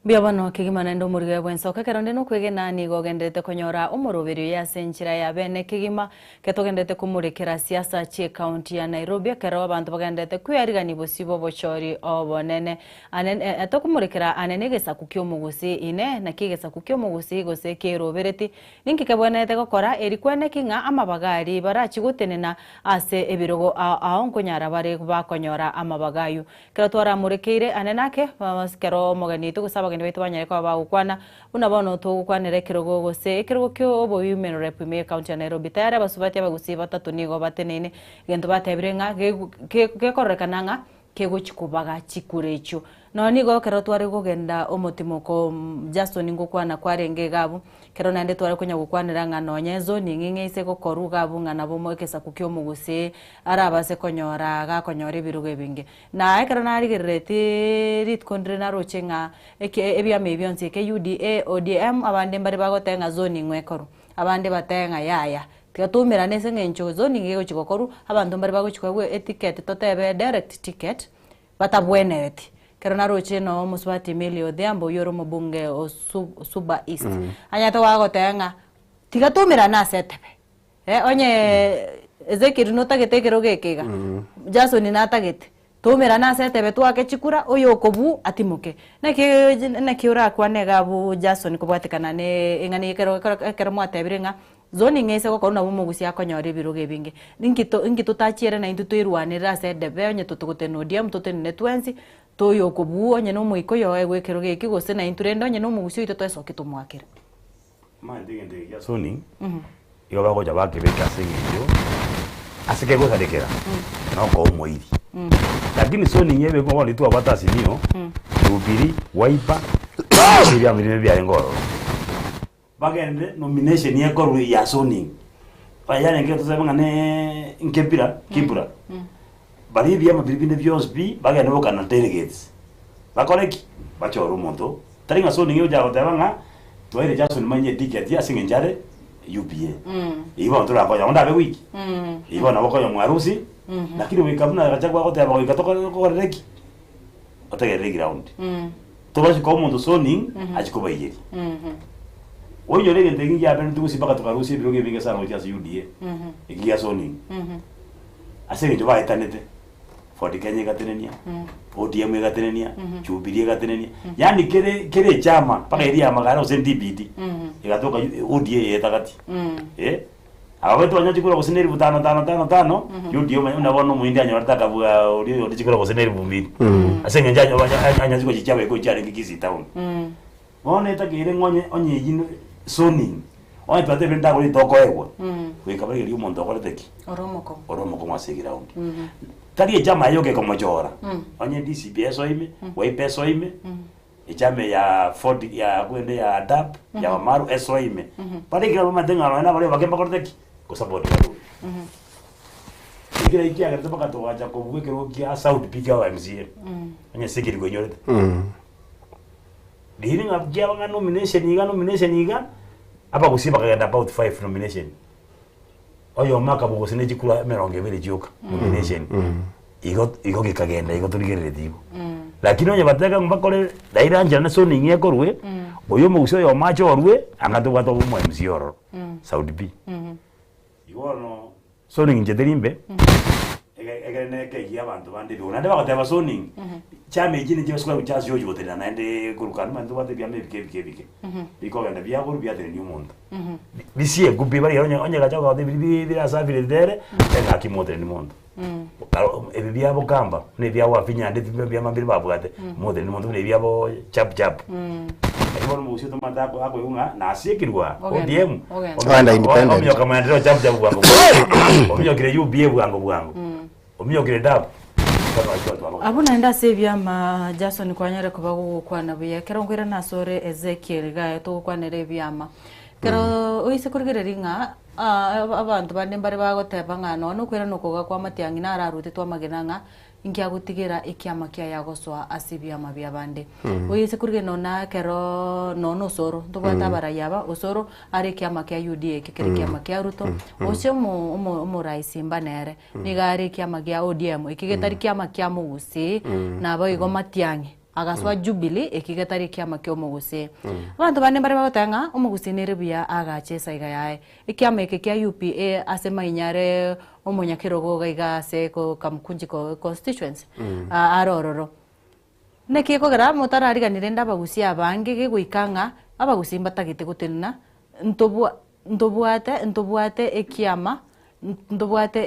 Biabano kigima nendo muriga bwensoka keronde no kwegena ni gogendete konyora umoroberio ya senchira ya bene kigima ketogendete kumurekera siasa chi county ya Nairobi kero abantu bagendete kwiyarigani bosibo bochori obonene anene atokumurekera anene gesa kukyo mugusi ine na kigesa kukyo mugusi gose kerobereti ninki kabonete gokora erikwene kinga amabagari barachigutenena ase ebirogo aonkonyara bare bakonyora amabagayu kero twara murekeire anenake kero moganito gusaba ngende bitwanya ko bagukwana unabono to kwanere kirogo gose kirogo kyo obo women rep me county ya Nairobi tayari basubati abagusi batatu nigo batenene gento batebirenga gekorekananga kegochikubaga chikurecho no nigo kero twari kugenda omotimoko Jason ngukwana kwarenge gabu kero nande twari kunya gukwanira ngano nyezo ninginge ise gokoru gabu ngana bomokesa kukyo mugusi arabase konyora gakonyora ibirugo binge na kero nari gereti rit kondre na rochenga ebya mebyonse ke UDA ODM abande mbari bagotenga zone ngwekoru abande batenga yaya tikatumira nese ngencho zone ngego chikokoru abantu mbari bagochikwe etiquette totebe direct ticket batabwenereti kero naroche no muswati Millie Odhiambo yoro mubunge o Suba East anyata wagotenga tigatumira na setebe onye Ezekiel notagete kero gekega Jason natagete tumira na setebe twake chikura oyo kobu atimuke nake ura kwanega bu Jason kubwatikana ne engani kero mwatebirenga zoni ngese ko kona bumugusi akonyore biruge binge ingito tachiere na intu tuirwanira sedebe onye tutugute no diam tutene netwensi toyo kobuo nye no muiko yo egwekero giki gose na inturendo nye no mugusio ito twesoke tumwakira ndege ya zoning iyo bago jaba kibeka singiyo asike go sadekera no ko moiri lakini zoning yebe ko wali tu abata sinio ubiri waipa bya mirime bya ngoro bagende nomination yako ya zoning bayane ngiyo tuseme ngane nkepira kibura bari bya mabiribinde byosbi bagende bokana delegates bakoleki bachoro umuntu taringa zoning yo jago tabanga twaire Jackson manye ticket ya singenjare UPA ibo tura ko yonda be wiki ibo na boko yo mwarusi lakini wikamuna gachagwa gote aba ikatoka ko reki otege ground to bashi ko mundo zoning achiko bayiri oyo rege ndengi ya ben tugusi baka tukarusi biroge binga sana utia UDA ikia zoning asenge jo baitanete for Kenya gatenenia ODM gatenenia Jubilee gatenenia yani kere chama paka iria magara usendibidi igatoka ODA yetagati abawetu wanyachikura kusineri 5 UDA unabona muindi anyorata bwa uri chikura kusineri 2 asenge njanyo anyaziko chichawe ko cyari kikisi town bone takire ngonye onye yino zoning oy pate benda ko toko ewa wekabari iri umuntu akoreteki oromoko mwase ground tari echama yoke como chora onye DCPS oime wei peso ime echame ya 40 ya kwende ya DAP ya maru eso ime pare kira matenga na bale bakemba korteki ko support bado kira ikia garta baka to wacha ko buke ro kia South pika wa MCA onye sikiri ko nyorete dini ngabja banga nomination iga apa kusiba kagenda about 5 nomination oyo maka bugosine chikula meronge bere joka nomination igo gikagenda igo turigere tigo lakini onye bateka mbakore dairanja na zoning yekorwe oyo mugusio yo macho orwe angato bato mu MC oro Saudi B igo no zoning njeterimbe egene ke ya bantu bandi bona ndaba kataba zoning chame ejini je sukwa kuchazi yo jotena naende kurukana mandu bate bya mebike biko ganda bya goru bya tene ni umuntu bisie gubi bari onye gacha kwa de bira savile dere eka kimote ni muntu ebi bya bokamba ne bya wafinya ndeti bya mambiri babwate mote ni muntu ne bya bo chap ibo mu usito manda ko ako yunga na asikirwa ODM Uganda independent omyo kama ndiro chap bwango omyo kire UBA bwango omyo kire DAP abuna enda sevia ma Jason kwanyare kubago kwana buya kero ngwira nasore Ezekiel ga to kwanere byama kero oise kurigere ringa abantu bande mbare bagoteba ngano no kwira no koga kwa matiangi na ararute twa magenanga ingia gutigira ikiama kia yagoswa asibia mabia bande oise kurige nona kero nono soro ndubata barayaba osoro ari kiama kia UDA kikere kiama kia Ruto ose mu rais mbanere nigari kiama kia ODM ikigetari kiama kia mugusi na boigo matiangi agaswa Jubilee ikigetari kiama kia mugusi abantu bane bare bagotanga umugusi nere bia agachesa iga yae ikiama iki kia UPA asema inyare omunyakirogo gaiga se ko kamkunji ko constituency arororo neki ko gara motarari ganire ndabagusi abange giguikanga abagusi mbatagite gutenna ntobuate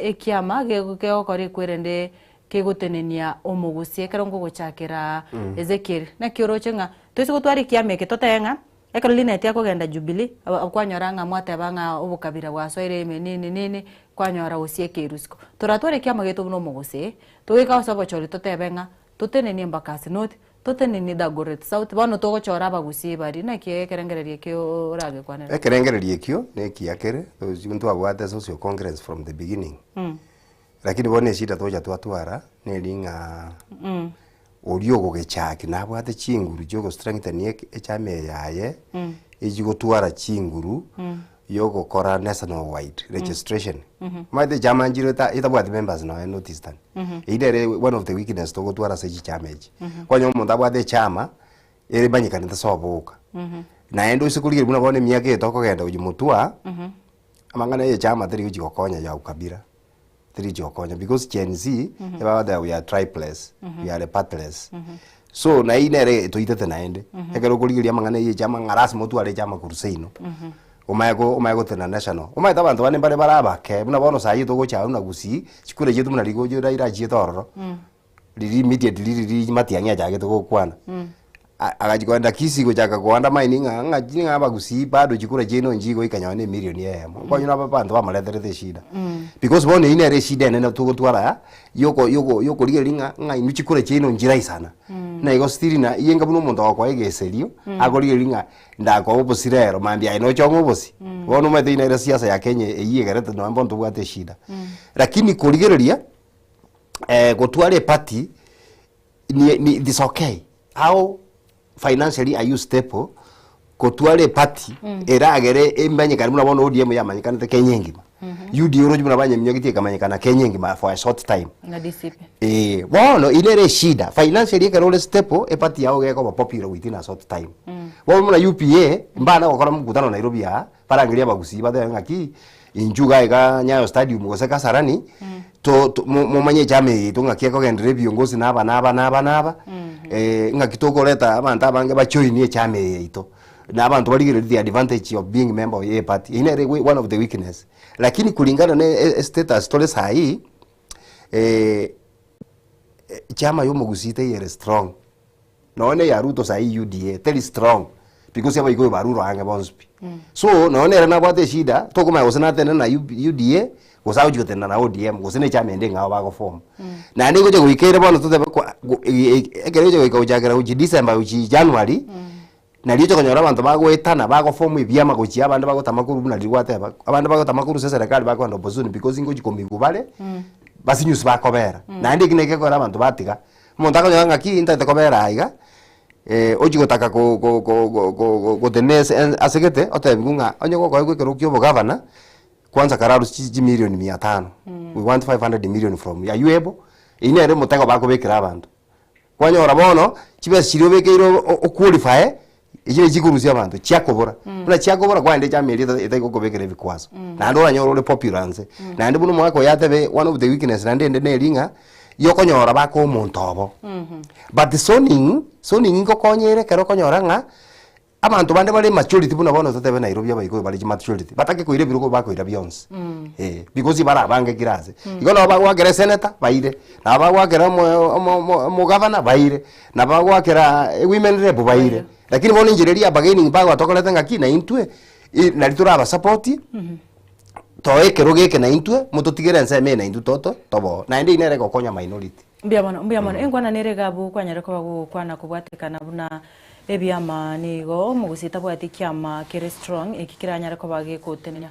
ekiama gego kore kwerende kegutenenia omugusi karongo gochakira Ezekiel na kiorochenga twese gutwari kiame ke totenga ekalina tia kugenda Jubilee akwanyoranga mwate banga obukabira gwasoire nini kwanyora usieke irusko toratware kiama geto no mugusi tugika osabo chori totebenga tutenenie mbakasi note tutenenie dagoret sauti bano togochora bagusi bari na kie kerengererie kio orage kwanera ekerengererie kio ne kiakere those muntu abwate social congress from the beginning lakini bone shida toja twatwara ne linga orio gogechaki na bwate chinguru jogo strengthenie echame yaye ejigo twara chinguru yogo kora national wide registration maite chama njiro ita bwate members na notice tan idere one of the weakness to go twara seji chamaji kwanyo mundu abwate chama ere banyikana tasoboka na endo isikuri buna bone miaka etoko genda ujimutua amangana ye chama tiri ujigokonya ya ukabira tiri jokonya because Gen Z about that we are tribeless we are partless so na inere to itete naende ekero kurigiria mangana ye chama ngaras mutu ale chama kuruseino umaego tena national umaita bantu bane bare baraba ke buna bono sai to gocha una gusi chikure jetu muna ligo jira ira jetororo riri immediately riri Matiang'i achagete gukwana agajikwenda Kisii guchaka kuanda mining ng'aji abagusi bado chikura chino njigo ikanyone milioni yemo kwanyu naba bantu bamaletherete shida because bone ine re shida nene tugutwara yoko rigelinga ng'ainu chikura chino njirai sana na igo stiri na iyenga buno muntu wakwa igeserio agorigelinga ndako obosirero mambia ino chongo bosi bono mete ine re siasa ya Kenya iyegerete no mbonto bwate shida lakini kurigereria gutware party ni this okay how financially are you stable kotwale party eragere emanyikana muna bono ODM yamanyikana te Kenya ngima UDA ro jumuna banye mnyogiti kamanyikana Kenya ngima for a short time na disipe bono ilere shida financially karole stable e party yao geko popular within a short time bono muna UPA mbana gukora mukutano Nairobi ya parangiria bagusi bathe ngaki injuga ega Nyayo Stadium gose Kasarani to mumanye chame tungakia ko gendere biongozi naba ngakitogoreta abantu abange bachoinie chame ito na abantu baligire the advantage of being member of a party in one of the weakness lakini kulingana na status stories hai chama yo mugusite yere strong naone ya Ruto sai UDA tell strong because yaba igo baruro anga bonspi so naone rena bwate shida tokoma osana tena na UDA gusau jotena na ODM gusene chama ende ngao bago form na ndi goje guikere bono tutebe ekereje goika ujagera uji December uji January na licho konyora abantu bagwetana bago form ibyama gochi abandi bago tamakuru na liwate abandi bago tamakuru se serikali bago ndo opposition because ingo jikomigubale basi news bakobera na ndi kineke kora abantu batiga umuntu akonyora ngaki inta tekobera aiga oji gotaka go tenese asegete otebigunga onye go kwekero kyo governor kwanza kararu chi milioni 500 we want 500 million from you. Are you able ine ere mutego bakobekira abantu kwanyora bono chibe chirio bekeiro oqualify ije jikurusia abantu chiakobora na chiakobora kwande chameli etego kobekira bikwazo na ndo anyoro le populance na ndi buno mwako yatebe one of the weakness na ndende nelinga yokonyora bako omuntu obo but the zoning ngo konyere kero konyora nga abantu bande bali maturity buno bono totebe Nairobi abayiko bali maturity batake koire biruko bakoira beyonce because ibara bange kiraze igono bagwakera senator baire na bagwakera mo governor baire na bagwakera women rep baire lakini bono injireria bargaining bagwa tokolete ngaki na intwe na litura ba support toe kerogeke na intwe mutotigere nseme na intu toto tobo na indi inere gokonya minority mbiamano engwana nerega bu kwanyare ko kwana kubwatekana buna ebyama nigo mugusita bwati kyama kere strong ekikiranyare ko bage kotenenya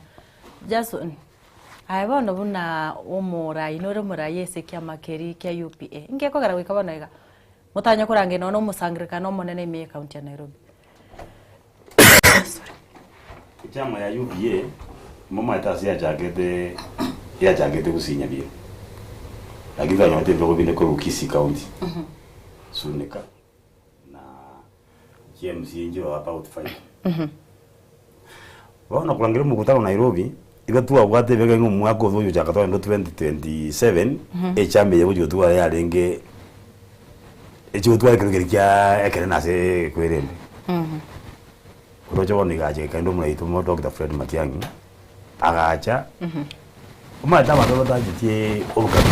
Jason aibono buna omora inore mora yese kyama keri kya UPA ingeko gara wika bana iga mutanya kurange no musangirikano monene me county ya Nairobi chama ya UPA mama itasi ya jagete kusinya bio lakini yote ndio bine ko Kisii county sunika KMC njo about 5 wana kulangira mukutano Nairobi igatua bwate bege ngumwako zo yakatoa ndo 2027 echambe yo tuwa ya lenge ejo tuwa kirikya ekere se kwerende rojo ni gaje kando mulaito mo Dr. Fred Matiang'i agacha umata bado batajitie obukapi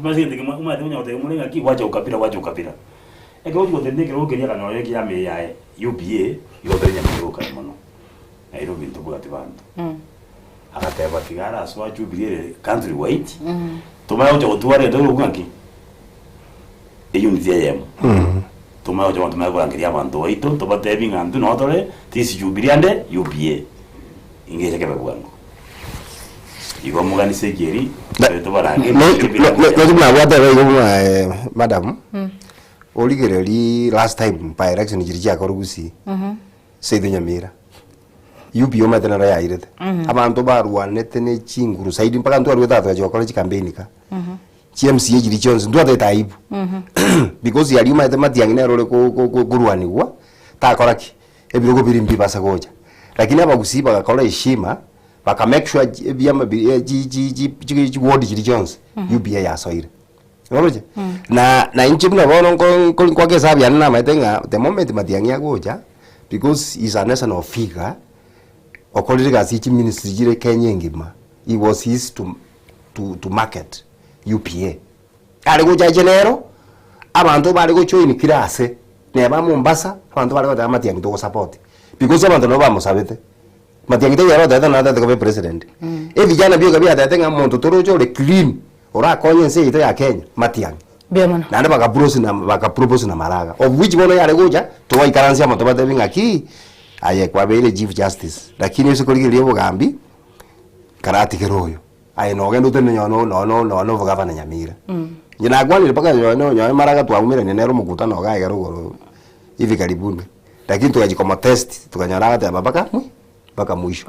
mazinde kama umata unyote mulenga ki wacha ukapira ego ugo tendeke rogeria kana oye kiame ya UPA yotenya miruka mono Nairobi ntubugati bantu akateba tigara aswa Jubilee country wide tumayo jo tuware ndo ruganki unity yem tumayo jo tumayo kurangiria bantu waito tobatebi ngandu notore tisi Jubilee ande UPA ingeze kebe bwangu igo mugani segeri tobarange no tuna bwate bego madam oligereri last time by election jirija korugusi seido Nyamira UPA matena ra yairete abantu barwanete ne chinguru saidi mpaka ntu arweta ta jokora campaign ka KMC jiri Jones ndu ate taibu because yali umate Matiang'i na role kurwani gwa ta koraki ebirogo birimbi basa goja lakini abagusi bagakora heshima baka make sure byama ji ward jiri Jones UPA ya soire Ngoje na inchi buna bono kwa kesa bya na maitenga the moment Matiang'i agoja because is a national figure okolirika sichi ministry jire Kenya ngima he was his to market UPA ale goja general abantu bari go join kirase ne ba Mombasa abantu bari go Matiang'i to support because abantu no bamusabete Matiang'i to yaro dada na dada ko president vijana bio kabia dada nga muntu torojo le clean ora konye nse ito ya Kenya Matiang'i Biamana. Na baka propose na Maraga of which bono yale goja to wa ikaransia moto bate binga ki aye kwa bele chief justice lakini usikoliki liyo gambi karati keroyo aye no gendo tene no vugava na Nyamira jina gwani paka nyo Maraga twaumire ni nero mukutano ga gero hivi karibuni lakini tukajikoma test tukanyara ate baka mwisho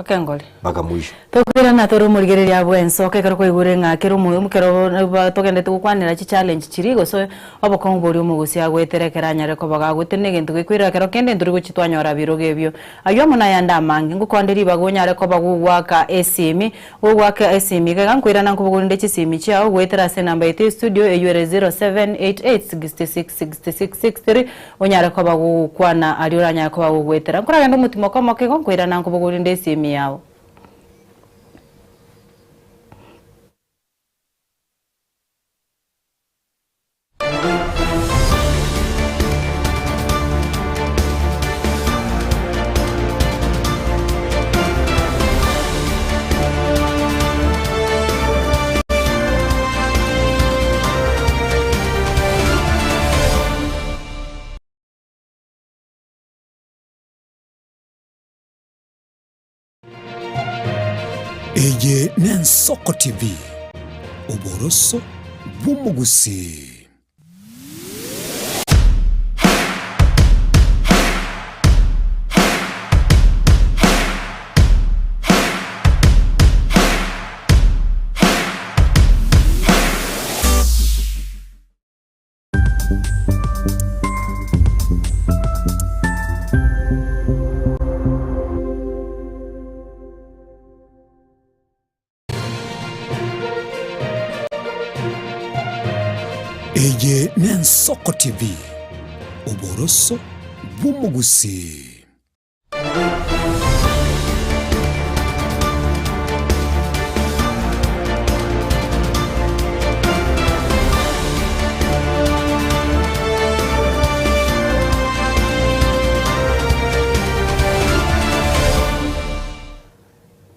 baka mwisho Tokira na toro murigereria bwenso kekero ko igure ngakero mukero togende tukwanira chi challenge chirigo so oboko mbori umugusi agweterekera nyare ko baga gutene gintu gikwira kero kende nduri guchitwanyora biroge byo ayo muna yanda mangi ngukonderi bagonyare ko bagugwaka esimi ugwaka esimi gagankwira nankubugurinde chisimi chao gwetera se namba ite studio eyure 0788666663 onyare ko bagukwana ariuranya ko bagugwetera nkura ndo mutimo ko mokego nkwira nankubugurinde esimi yao Eye Nensoko TV Uboroso bw'umugusi. Eye Nensoko TV Uboroso bw'umugusi.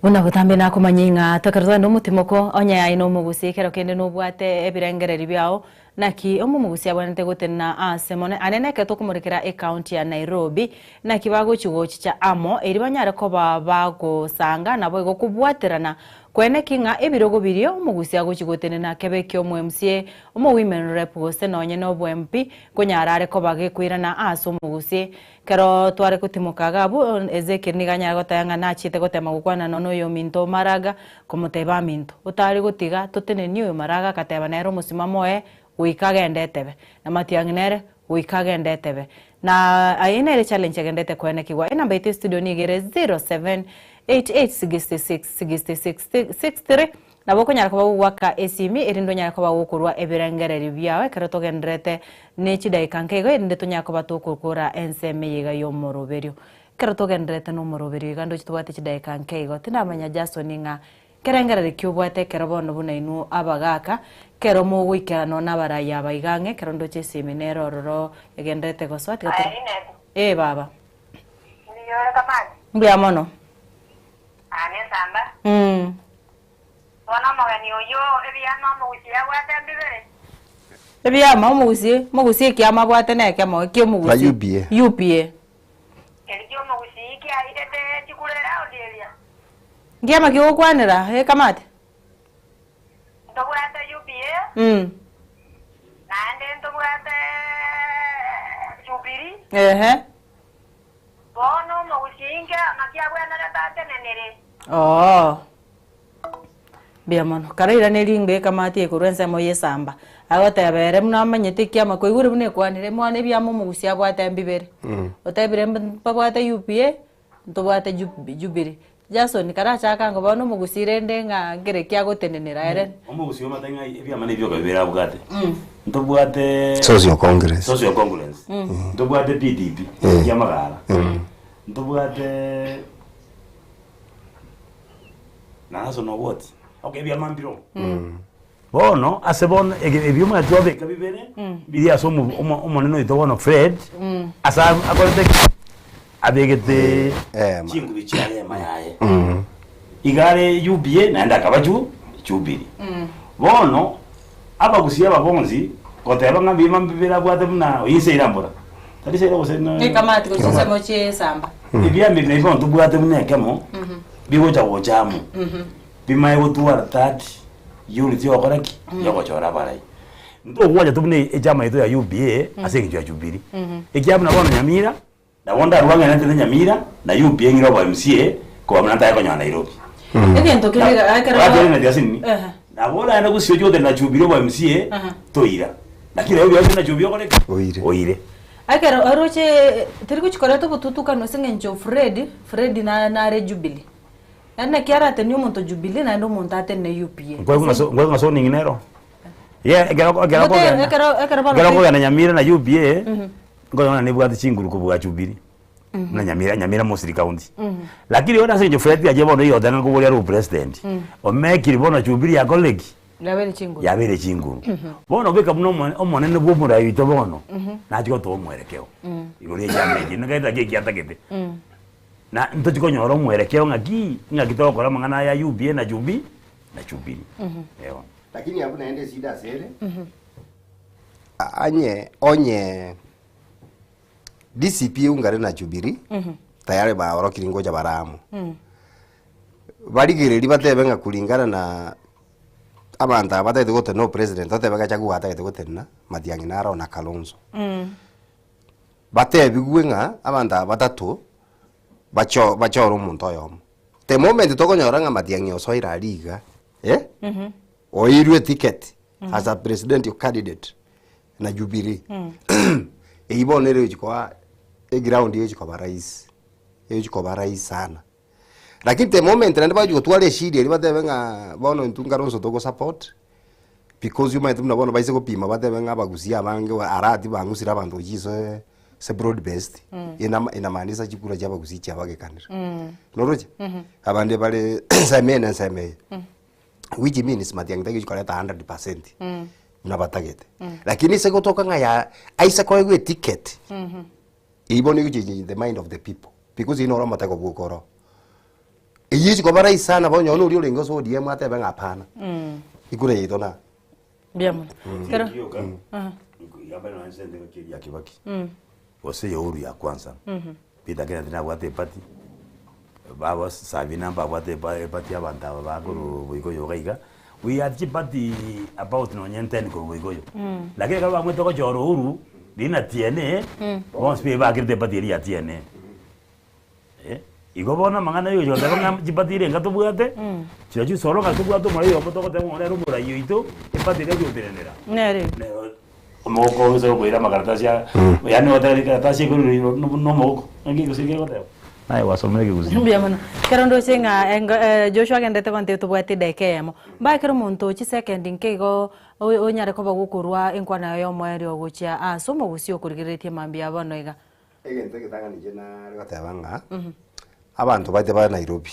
Una gutambe na kumanyinga takarza no mutimoko onya ai no mugusi kero kende no bwate ebirengereri byao naki omu mugusi abonete gutena asemone anene ke tokumurikira account ya Nairobi naki bago chigo chicha amo eri banyare ko bago sanga nabo go kubwaterana kwene kinga ebirogo birio mugusi ago chigotene na kebekyo mu MCA omu women rep gose no onye no bu MP kunyarare ko bage kwirana aso mugusi kero tware kutimukaga abu Ezekiel niganya gotayanga na chite gotema gukwana no yo minto Maraga komuteba minto utari gutiga tutene niyo Maraga kateba nero musimamo uikagendetebe na Matiang'i nere uikagendetebe na aina challenge agendete kwene kiwa ina baite studio nigere 0788666663 na boko nyara ko waka esimi erindo nyara ko bagukurwa ebirengereri byawe kero togendrete nechi dai kankego erinde to nyara ko batokukura enseme yiga yo moroberio kero togendrete no moroberio gando chitwate chidai kankego tinamanya Jason nga kerengereri kyubwate kero bono buna inu abagaka kero mo wikera no nabaraya baigange kero ndo chesimi nero roro egendrete goswati gatira baba niyo kamani mbya mono ane samba wana magani oyo ebyama mugusi yagwate mbibere ebyama mugusi kyama bwate neke mo kyo mugusi UPA elio mugusi ki aidete chikulera odelia ngiama kyo kwanira kamate ndobwate UPA nande ndobwate Jubilee bono mugusi inga makiabwana tate nenere biamono karaira nelinge kamati kurenza moye samba agotebere muna manyete kiama ko igure bune kwanire mwana byamo mugusi abwate mbibere otebere babwate UPA ntobwate Jubilee Jason karacha ngo bono mugusi rende nga ngere kya gotenenera ere omugusi omatenga ebyama nebyo kabera abwate ntobwate Social Congress ntobwate PDP yamagara ntobwate nazo no what okay byama mbiro bono asebon ebyuma twabe kabibere bidia somo omoneno itobono Fred asa akorete abegete chinguri cyale mayaye igare UBA naenda kabaju chubiri bono abagusia babonzi koteba ngabima mbibira bwate muna yise irambura tadi sera boseno kamati ko sisemo che samba ibya mbi ne bonto bwate muna kemo bigo jawo jamu bimaye wotuara tati unity okoraki yoko chora barai ndo kuwaja tubune ejama ito ya UBA asengi ya jubiri ekiabu na bono Nyamira na wonda ruwanga nante Nyamira na UBA ngiro ba MCA ko amnata yako nya Nairobi egento kiliga akara na diasini na bola na gusio jote na jubiri ba MCA toira lakini yo na jubiri okoreki oire akara aroche teriku chikora to bututuka no sengenjo Fred na re jubili ana kiara tenyo monto jubili na ndo montate ne UPA ngwe ngaso ninginero egera ko na Nyamira na UPA ngona ne bwati chinguru ko bwa jubili na Nyamira Mosiri County lakini ona senjo Fred aje bono yo dana ko boli ro president o mekiri bono jubili ya colleague yabere chinguru bono beka muno omonene bwo mura yito bono na tiko to mwerekeo igori ya meji ngaita ke kiatakete na ntochi konyoro mwerekeo ngakitoka kora mangana ya UBA na Jubi na Jubili ewa lakini hapo naende sida sere onye DCP ungare na Jubili tayari ba orokiri ngoja baramu barigireri batebenga kulingana na abanta batete gote no president batebega chagu batete gote na Matiang'i naro na Kalonzo batebigwenga abanta batatu bachoro umuntu oyomo the moment tokonyora nga Matiang'i osoira liga oirwe ticket as a presidential candidate na Jubilee eibonere ujikwa ground yujikwa barais sana lakini the moment nende bajuko twale shidi libatebenga bono ntungaronso toko support because you might mna bono baise kopima batebenga bagusia bange arati bangusira abantu jiso se broad based inamaanisha chikura chaba kusicha bagekanira noroje abande bale samene which means Matiang'i tagi chukaleta 100% unabatagete lakini seko toka ngaya aisa kwa gwe ticket iboni kuji the mind of the people because inora matako bukoro iyi ko barai sana bonyo ono uri lengo so die mate benga pana ikure yitona biamo kero yaba no ansende ko ya kibaki wose yoru ya kwanza pita kena tena wate pati baba Sabina baba te pati abanta baba ko boiko yoga we are chipati about no nyenten ko boiko yo lakini kaba mweto ko joro uru dina tiene on spe ba kirte pati ya tiene igobona mangana yo yo ndabanga chipatire ngato bwate chirachu solo ngato bwato mara yo boto ko te ngone rumura yo ito ipatire yo tirenera nere moko zo boira makartasi ya no te kartasi ko no moko ngi kusike ko te ai wasomere kiguzi biamano karondo senga Joshua gendete konte to bwate dekemo ba kero monto chi second nkego onyare ko bagukurwa enkwana yo mweri ogucha asomo gusio kurigiretie mambia bono iga egente kitangani jena rigatabanga abantu baite ba Nairobi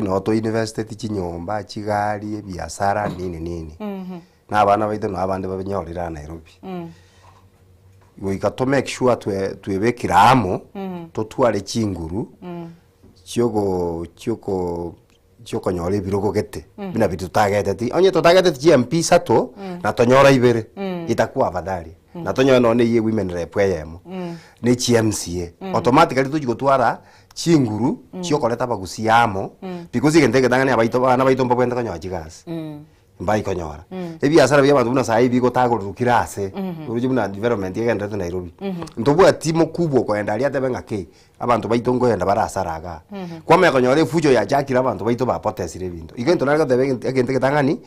no to university chinyomba chigari ebiasara nini na abana baite no abande babenyorira Nairobi we got to make sure tuebekira amo totware chinguru chioko nyore biroko gete bina bitu tagete ti onye to tagete GMP sato na tonyora ibere itakuwa afadhali na tonyora no ne women rep yemo ne CMCA automatically tujigotwara chinguru chiokoleta bagusiamo because igentege tangani abaito bana baito mbogenda konyo chigas mbai konyora ebiasara bya bantu buna sai bigo tagurukira ase uruji buna development yegenda tu Nairobi ntobwa timo kubwo kwenda ali atebenga ke abantu baito ngoyenda barasaraga kwame konyora fujo ya jakira abantu baito bapotesire bintu igento nalika tebenge egente ketangani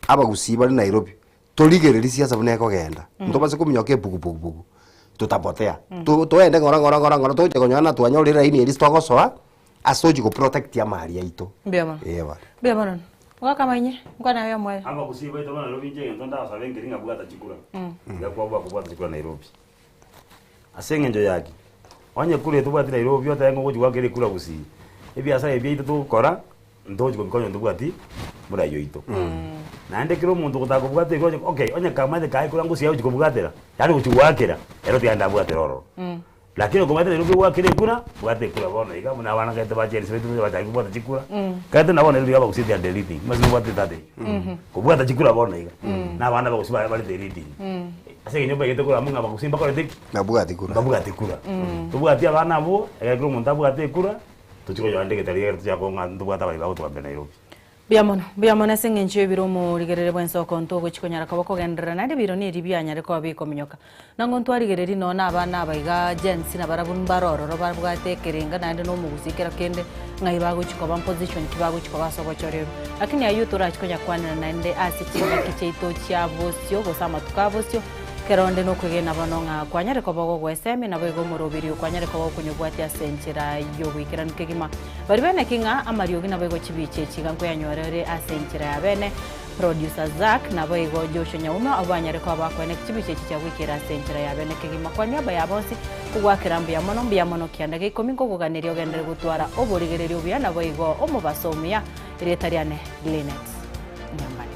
abagusiba ni Nairobi toligereri siasa bune kogenda ntobase kumnyoke bugu tutapotea toende ngora toje konyana twanyorira ini elistogosoa asoji ko protect ya mali yaito biamano wakamanye ngwana ya mwe aba kusiba ito bana Nairobi nje ntonda sabengi ringa bwata chikura ngakwa kubwata chikura Nairobi asenge njo yaki onye kule tubwata Nairobi yote ngo kujwa kile kula kusi ebi asa ebi ito tukora ndoji ko konyo ndubwati mura yoito nande kiro muntu gutako bwate ko okay onye kamade kai kura ngusi yawo kubwatera yani uchiwakira ero tianda bwatera oro lakini ko mate rubi wakire kuna bwate kura bono iga muna wana kete ba cheri setu ba tai kubwata chikura kete na bono rubi aba kusiti and deleting mazi bwate tate kubwata chikura bono iga na bana ba kusiba bali deleting ase nyoba yete kura munga ba kusimba ko tek na bwati kura tubwati abana bo ega kiro muntu abwate kura tuchiko yande ke tari ertu yako nga ndubwata bali ba kutwa Nairobi biamona sengenche biro mu rigerere bwenso konto gochikonyara kaboko gendera nande biro ni ribyanya reko abiko minyoka nango ntwarigereri nona abana abaiga jensi na barabun baroro ro barabwate kerenga nande no mugusikira kende ngai bago chikoba position kibago chikoba sobo chorero lakini ayu turachikonya kwana nande asichira kicheito cha bosio gosama tukabosio keronde no kwegena banonga kwanyare kobogo gweseme na bego morobiri kwanyare kobo kunyobwati asenchira yo gwikira nkegima bari bene kinga amariogi na bego chibiche chiganko yanyorere asenchira ya bene producer Zack na bego Joshua Nyauma abanyare ko abakwene chibiche chicha gwikira asenchira ya bene kegima kwani abaya bonsi kugwakira mbya mono kiandage ikomingo kuganirio gendere gutwara oborigererio bya na bego omubasomia iretariane Linet Nyambani.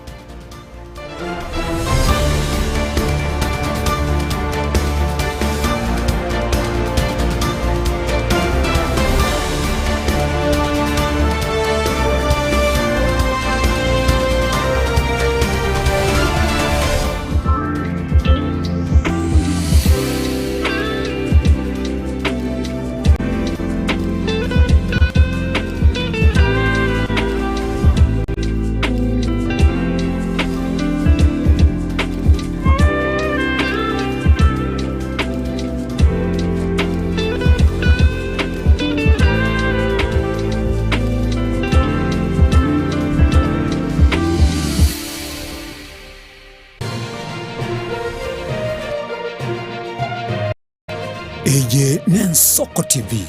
Eye Nensoko TV,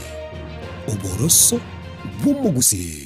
Oboroso Bumugusi.